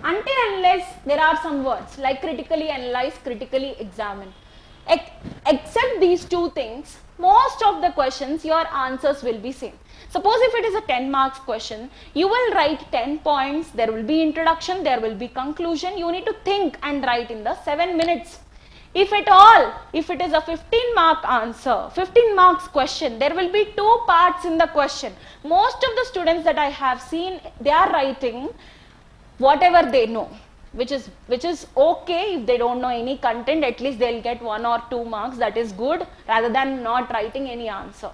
Until unless there are some words like critically analyze, critically examine. Except these two things, most of the questions, your answers will be same. Suppose if it is a 10 marks question, you will write 10 points, there will be introduction, there will be conclusion, you need to think and write in the 7 minutes. If at all, if it is a 15 mark answer, 15 marks question, there will be 2 parts in the question. Most of the students that I have seen, they are writing whatever they know, which is okay. If they don't know any content, at least they'll get 1 or 2 marks, that is good, rather than not writing any answer.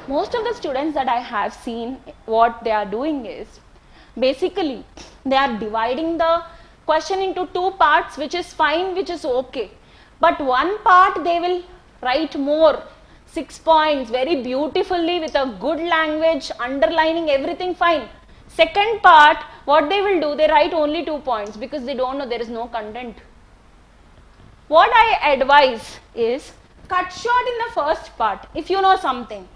Most of the students that I have seen, what they are doing is, basically, they are dividing the question into 2 parts, which is fine, which is okay. But one part they will write more, 6 points, very beautifully with a good language, underlining everything fine. Second part, what they will do, they write only 2 points because they don't know, there is no content. What I advise is, cut short in the first part. If you know something,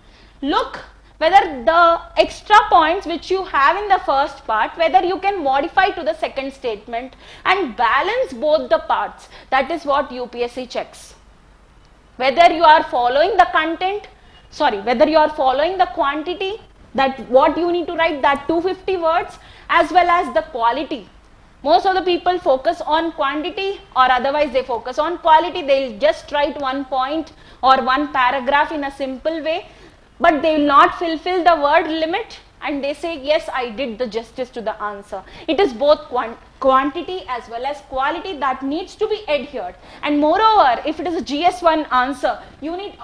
look whether the extra points which you have in the first part, whether you can modify to the second statement and balance both the parts. That is what UPSC checks. Whether you are following the content, whether you are following the quantity, that what you need to write, that 250 words, as well as the quality. Most of the people focus on quantity, or otherwise they focus on quality. They'll just write 1 point or 1 paragraph in a simple way, but they will not fulfill the word limit, and they say, yes, I did the justice to the answer. It is both quantity as well as quality that needs to be adhered. And moreover, if it is a GS1 answer, you need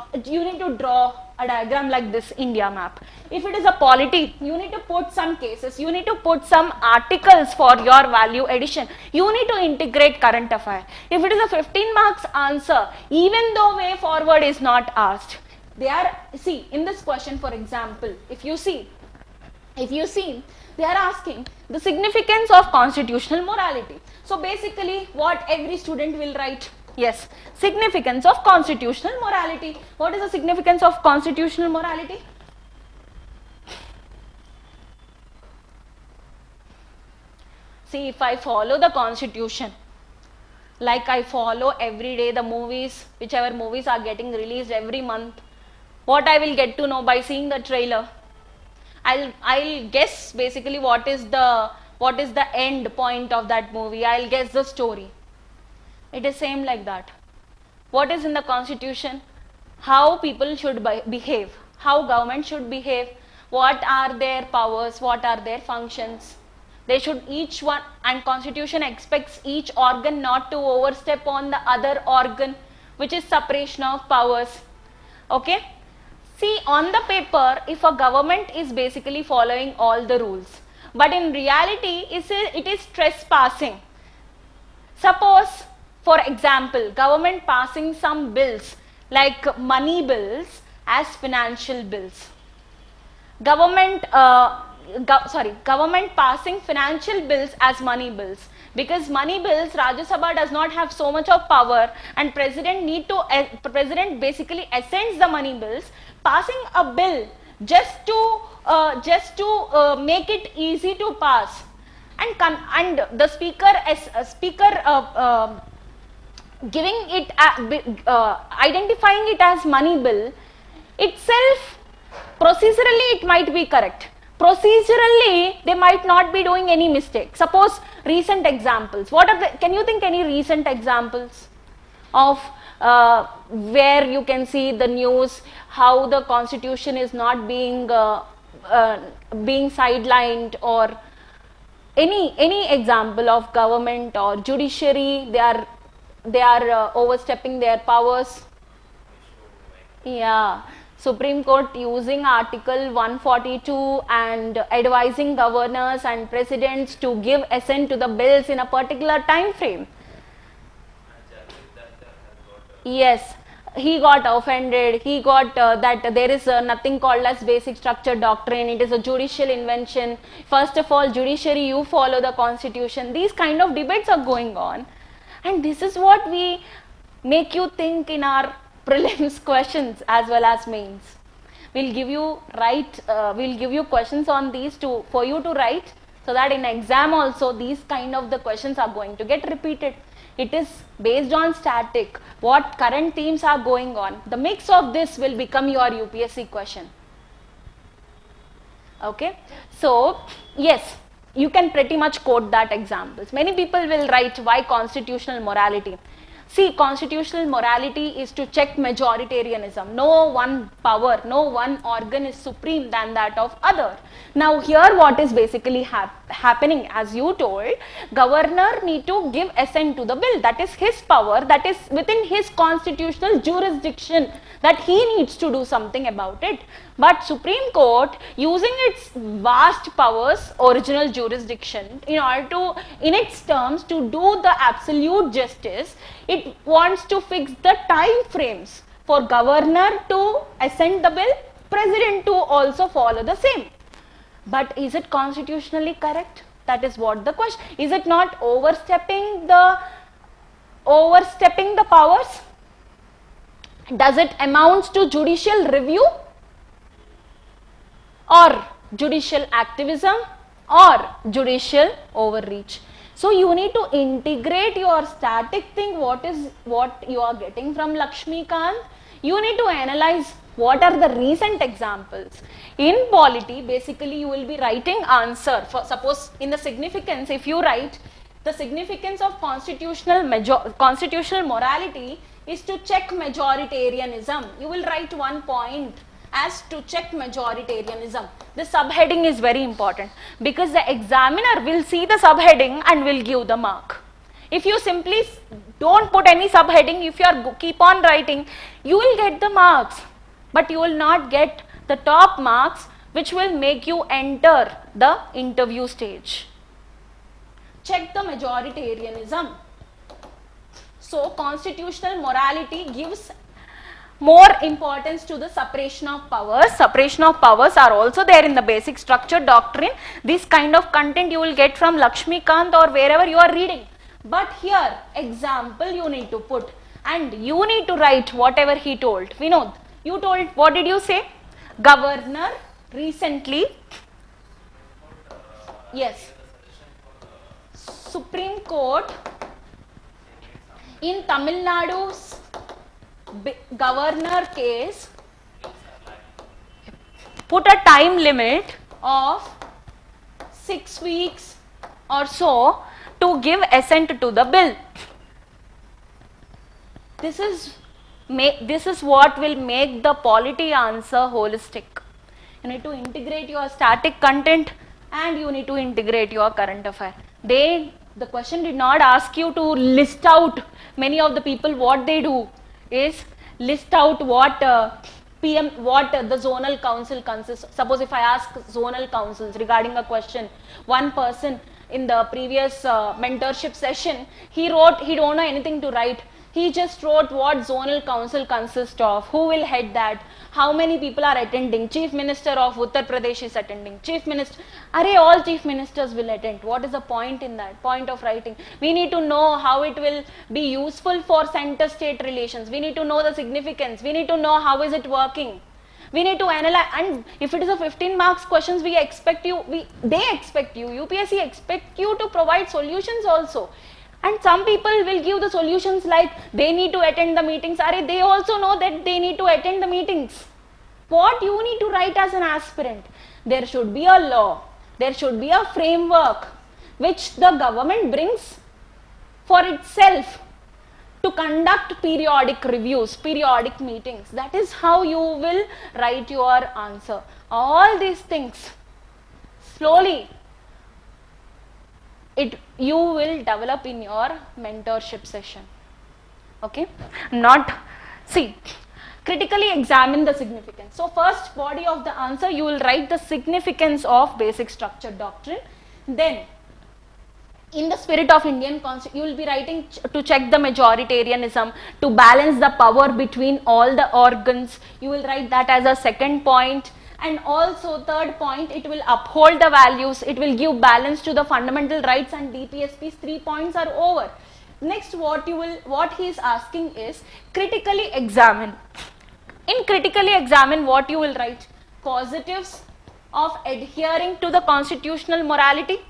to draw a diagram like this India map. If it is a polity, you need to put some cases, you need to put some articles for your value addition. You need to integrate current affair. If it is a 15 marks answer, even though way forward is not asked, they are, see, in this question, for example, if you see, they are asking the significance of constitutional morality. So basically, what every student will write? Yes, significance of constitutional morality. What is the significance of constitutional morality? See, if I follow the constitution, like I follow every day the movies, whichever movies are getting released every month, what I will get to know by seeing the trailer? I'll guess basically what is the end point of that movie. I'll guess the story. It is same like that. What is in the constitution? How people should behave, how government should behave, what are their powers, what are their functions. They should each one, and constitution expects each organ not to overstep on the other organ, which is separation of powers. Okay. See, on the paper, if a government is basically following all the rules, but in reality, it is trespassing. Suppose, for example, government passing some bills like money bills as financial bills. Government passing financial bills as money bills. Because money bills, Rajya Sabha does not have so much of power, and president basically assents the money bills. Passing a bill just to make it easy to pass, and the speaker giving it identifying it as money bill itself, procedurally it might be correct. Procedurally, they might not be doing any mistake. Suppose recent examples. Can you think any recent examples of where you can see the news, how the constitution is not being sidelined, or Any example of government or judiciary, they are overstepping their powers. Yeah, Supreme Court using Article 142 and advising governors and presidents to give assent to the bills in a particular time frame. Yes, he got offended. He got that there is nothing called as basic structure doctrine. It is a judicial invention. First of all, judiciary, you follow the constitution. These kind of debates are going on, and this is what we make you think in our prelims questions as well as mains. We'll give you we'll give you questions on these for you to write, so that in exam also these kind of the questions are going to get repeated. It is based on static, what current themes are going on. The mix of this will become your UPSC question. Okay, so yes, you can pretty much quote that examples. Many people will write why constitutional morality. See, constitutional morality is to check majoritarianism. No one power, no one organ is supreme than that of other. Now here what is basically happening, as you told, governor need to give assent to the bill. That is his power, that is within his constitutional jurisdiction, that he needs to do something about it. But Supreme Court, using its vast powers, original jurisdiction, in order to, in its terms, to do the absolute justice, it wants to fix the time frames for governor to assent the bill, president to also follow the same. But is it constitutionally correct? That is what the question. Is it not overstepping the powers? Does it amount to judicial review or judicial activism or judicial overreach? So you need to integrate your static thing, what you are getting from Lakshmikant. You need to analyze what are the recent examples. In polity, basically you will be writing answer. For suppose in the significance, if you write the significance of constitutional morality is to check majoritarianism, you will write one point as to check majoritarianism. The subheading is very important, because the examiner will see the subheading and will give the mark. If you simply don't put any subheading, if you are keep on writing, you will get the marks, but you will not get the top marks which will make you enter the interview stage. Check the majoritarianism. So constitutional morality gives more importance to the separation of powers. Separation of powers are also there in the basic structure doctrine. This kind of content you will get from Lakshmikant or wherever you are reading. But here, example you need to put, and you need to write whatever he told. Vinod, you told, what did you say? Governor recently, yes, Supreme Court in Tamil Nadu's governor case put a time limit of 6 weeks or so to give assent to the bill. This is what will make the polity answer holistic. You need to integrate your static content and you need to integrate your current affair. The question did not ask you to list out. Many of the people, what they do is list out what the zonal council consists. Suppose if I ask zonal councils regarding a question, one person in the previous mentorship session, he don't know anything to write. He just wrote what zonal council consists of, who will head that, how many people are attending, Chief Minister of Uttar Pradesh is attending, Chief Minister, all Chief Ministers will attend. What is the point in that? Point of writing. We need to know how it will be useful for center-state relations. We need to know the significance. We need to know how is it working. We need to analyze, and if it is a 15 marks questions, they expect you, UPSC expect you to provide solutions also. And some people will give the solutions like they need to attend the meetings. They also know that they need to attend the meetings. What you need to write as an aspirant? There should be a law. There should be a framework which the government brings for itself to conduct periodic reviews, periodic meetings. That is how you will write your answer. All these things slowly you will develop in your mentorship session. Okay, not see, critically examine the significance. So first body of the answer, you will write the significance of basic structure doctrine. Then in the spirit of Indian Constitution, you will be writing to check the majoritarianism, to balance the power between all the organs. You will write that as a second point. And also third point, it will uphold the values, it will give balance to the fundamental rights and DPSP's 3 points are over. Next, what he is asking is critically examine. In critically examine, what you will write? Positives of adhering to the constitutional morality.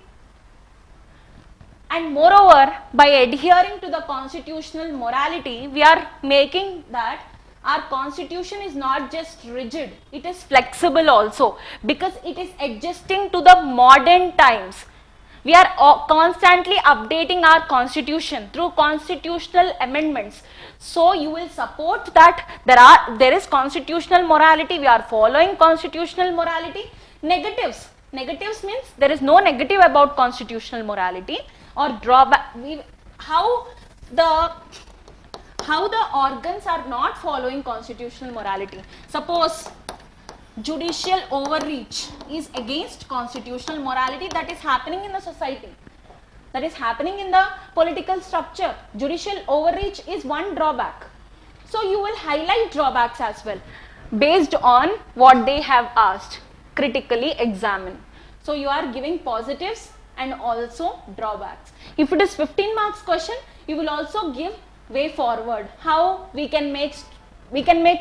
And moreover, by adhering to the constitutional morality, we are making that our constitution is not just rigid, it is flexible also, because it is adjusting to the modern times. We are constantly updating our constitution through constitutional amendments. So you will support that there is constitutional morality, we are following constitutional morality. Negatives means there is no negative about constitutional morality or drawback. How the organs are not following constitutional morality. Suppose judicial overreach is against constitutional morality, that is happening in the society, that is happening in the political structure. Judicial overreach is one drawback. So you will highlight drawbacks as well based on what they have asked. Critically examine. So you are giving positives and also drawbacks. If it is 15 marks question, you will also give way forward, how we can make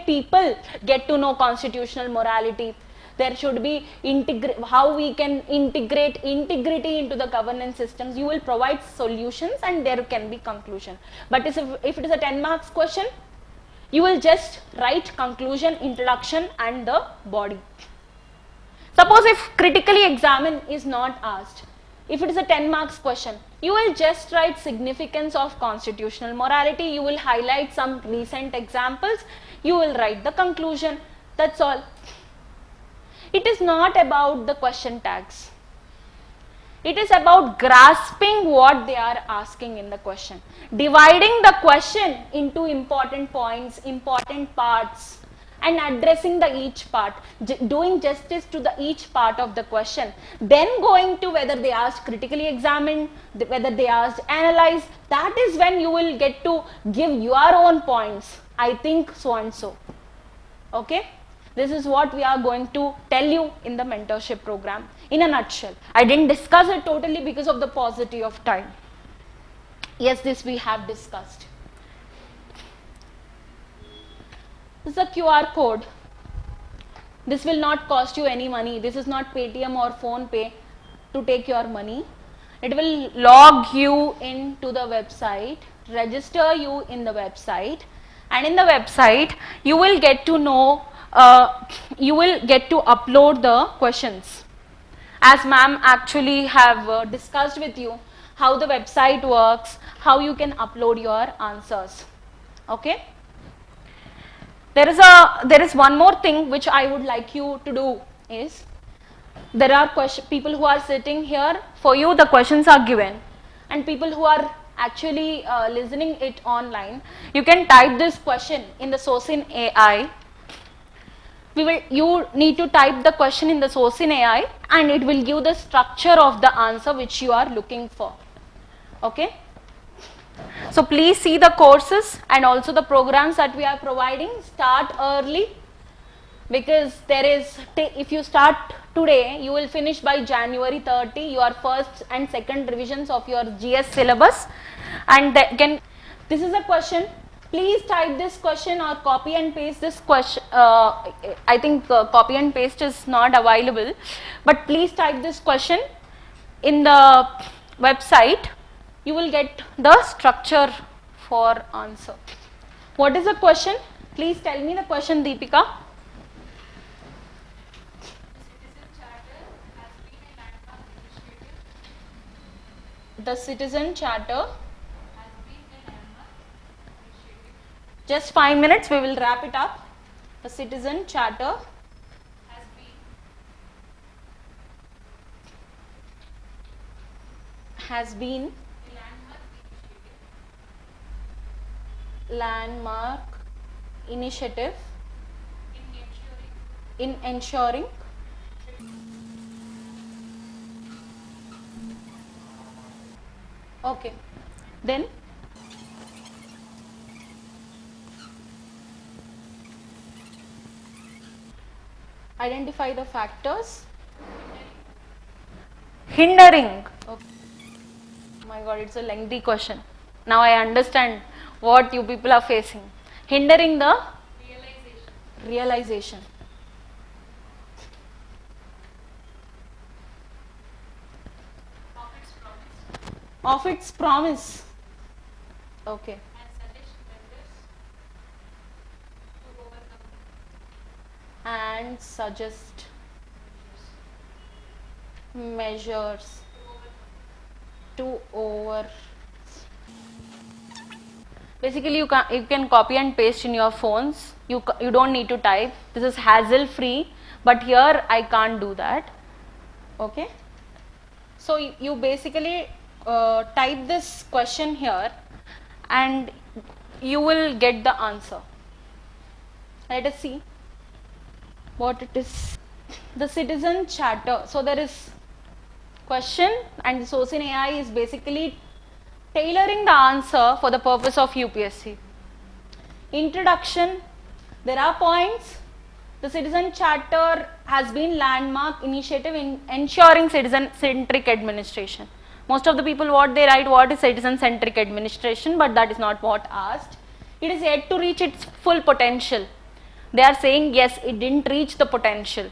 people get to know constitutional morality. There should be how we can integrate integrity into the governance systems. You will provide solutions and there can be conclusion. But if it is a 10 marks question, you will just write conclusion, introduction and the body. Suppose if critically examine is not asked, if it is a 10 marks question, you will just write significance of constitutional morality, you will highlight some recent examples, you will write the conclusion, that's all. It is not about the question tags. It is about grasping what they are asking in the question, dividing the question into important points, important parts, and addressing the each part, doing justice to the each part of the question, then going to whether they asked critically examine, whether they asked analyze. That is when you will get to give your own points. I think so and so. Okay, this is what we are going to tell you in the mentorship program in a nutshell. I didn't discuss it totally because of the paucity of time. Yes, this we have discussed. This is a QR code. This will not cost you any money. This is not Paytm or PhonePe to take your money. It will log you into the website, register you in the website, and in the website you will get to know, you will get to upload the questions. As ma'am actually have discussed with you how the website works, how you can upload your answers. Okay. There is one more thing which I would like you to do is, there are people who are sitting here, for you the questions are given, and people who are actually listening it online, you can type this question in the Sosin AI. You need to type the question in the Sosin AI and it will give the structure of the answer which you are looking for. Okay. So please see the courses and also the programs that we are providing. Start early, because there is, if you start today, you will finish by January 30 your first and second revisions of your GS syllabus. And again, this is a question. Please type this question or copy and paste this question. I think copy and paste is not available, but please type this question in the website. You will get the structure for answer. What is the question? Please tell me the question, Deepika. The Citizen Charter. Just 5 minutes, we will wrap it up. The Citizen Charter has been landmark initiative in ensuring okay, then identify the factors hindering. Okay. Oh my god, it's a lengthy question. Now I understand what you people are facing. Hindering the realization. Of its promise. Okay. And suggest measures to over. Basically, you can copy and paste in your phones. You don't need to type. This is hassle free, but here I can't do that. Okay. So you basically type this question here, and you will get the answer. Let us see what it is. The citizen charter. So there is question, and Sosin AI is basically tailoring the answer for the purpose of UPSC. Introduction. There are points. The citizen charter has been landmark initiative in ensuring citizen-centric administration. Most of the people, what they write, what is citizen-centric administration, but that is not what asked. It is yet to reach its full potential. They are saying yes, it didn't reach the potential,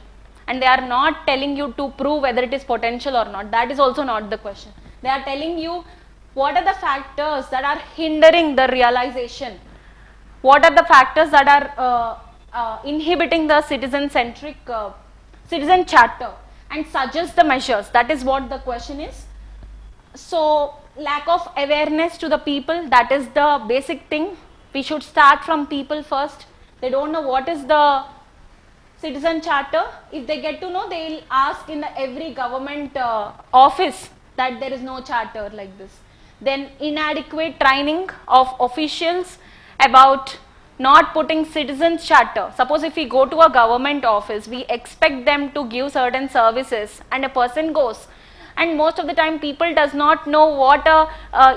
and they are not telling you to prove whether it is potential or not. That is also not the question. They are telling you what are the factors that are hindering the realization. What are the factors that are inhibiting the citizen-centric citizen charter, and suggest the measures. That is what the question is. So lack of awareness to the people, that is the basic thing. We should start from people first. They don't know what is the citizen charter. If they get to know, they will ask in every government office that there is no charter like this. Then inadequate training of officials about not putting citizens charter. Suppose if we go to a government office, we expect them to give certain services, and a person goes, and most of the time people does not know what a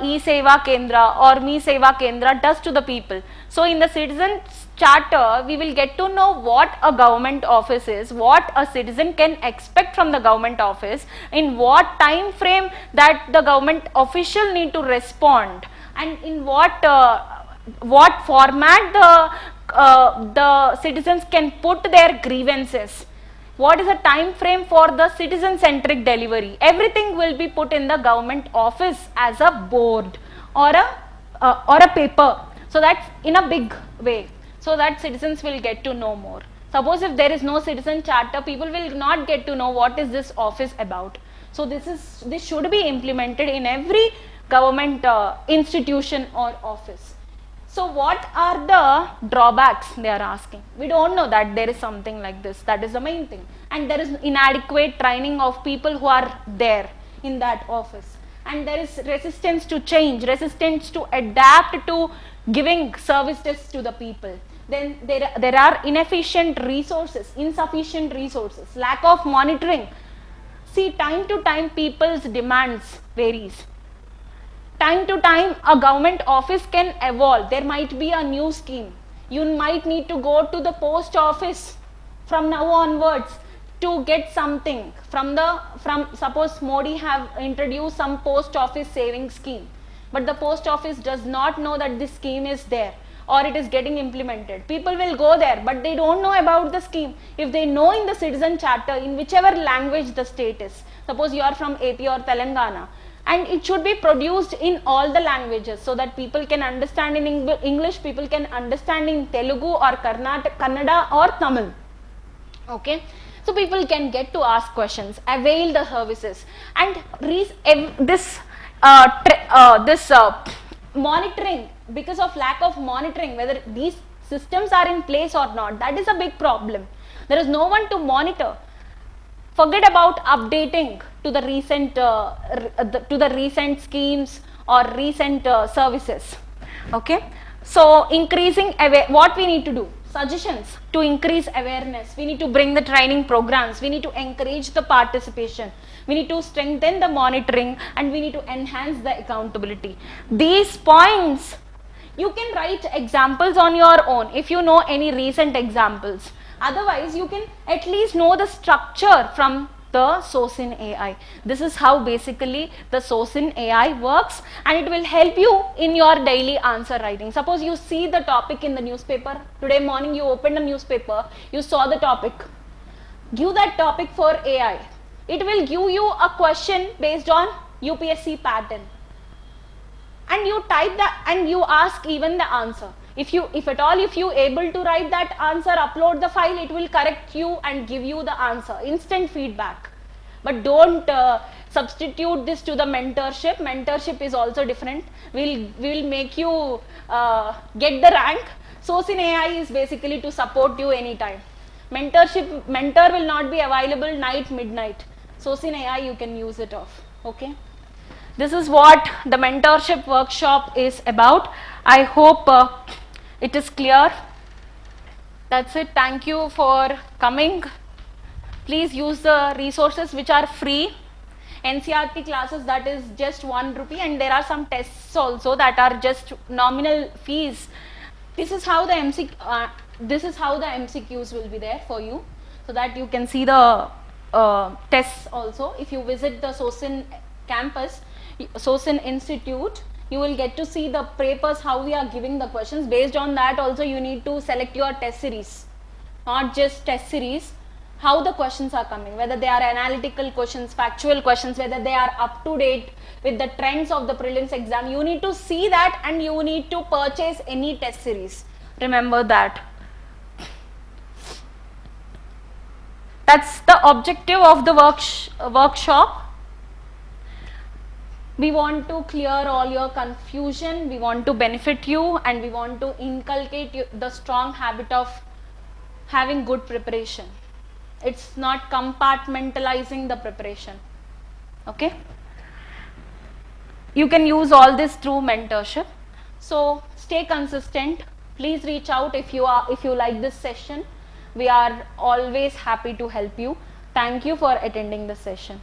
e-seva kendra or me seva kendra does to the people. So in the citizens charter, we will get to know what a government office is, what a citizen can expect from the government office, in what time frame that the government official need to respond, and in what format the citizens can put their grievances. What is the time frame for the citizen-centric delivery? Everything will be put in the government office as a board or a paper. So that's in a big way, so that citizens will get to know more. Suppose if there is no citizen charter, people will not get to know what is this office about. So this should be implemented in every government institution or office. So what are the drawbacks, they are asking. We don't know that there is something like this. That is the main thing. And there is inadequate training of people who are there in that office. And there is resistance to change, resistance to adapt to giving services to the people. Then there are inefficient resources, insufficient resources, lack of monitoring. See, time to time people's demands varies. Time to time a government office can evolve. There might be a new scheme. You might need to go to the post office from now onwards to get something from suppose Modi have introduced some post office saving scheme, but the post office does not know that this scheme is there or it is getting implemented. People will go there, but they don't know about the scheme. If they know in the citizen charter, in whichever language the state is, suppose you are from AP or Telangana, and it should be produced in all the languages so that people can understand in English, people can understand in Telugu or Kannada or Tamil. Okay, so people can get to ask questions, avail the services, and this monitoring, because of lack of monitoring whether these systems are in place or not, that is a big problem. There is no one to monitor. Forget about updating to the recent schemes or recent services. Okay, so increasing what we need to do, suggestions to increase awareness. We need to bring the training programs, we need to encourage the participation, we need to strengthen the monitoring, and we need to enhance the accountability. These points you can write examples on your own if you know any recent examples. Otherwise, you can at least know the structure from the Sosin AI. This is how basically the Sosin AI works, and it will help you in your daily answer writing. Suppose you see the topic in the newspaper. Today morning you opened a newspaper, you saw the topic. Give that topic for AI. It will give you a question based on UPSC pattern. And you type that and you ask even the answer. If you able to write that answer, upload the file, it will correct you and give you the answer, instant feedback. But don't substitute this to the mentorship. Mentorship is also different. We'll make you get the rank. Sosin AI is basically to support you anytime. Mentor will not be available night, midnight. Sosin AI you can use it off. Okay. This is what the mentorship workshop is about. I hope it is clear. That's it. Thank you for coming. Please use the resources which are free. NCRT classes, that is just ₹1, and there are some tests also that are just nominal fees. This is how the MCQs will be there for you, so that you can see the tests also. If you visit the Sosin campus, Sosin Institute, you will get to see the papers, how we are giving the questions. Based on that also you need to select your test series, not just test series, how the questions are coming, whether they are analytical questions, factual questions, whether they are up to date with the trends of the prelims exam. You need to see that, and you need to purchase any test series. Remember that. That's the objective of the workshop. We want to clear all your confusion, we want to benefit you, and we want to inculcate the strong habit of having good preparation. It's not compartmentalizing the preparation. Okay? You can use all this through mentorship. So stay consistent. Please reach out if you like this session. We are always happy to help you. Thank you for attending the session.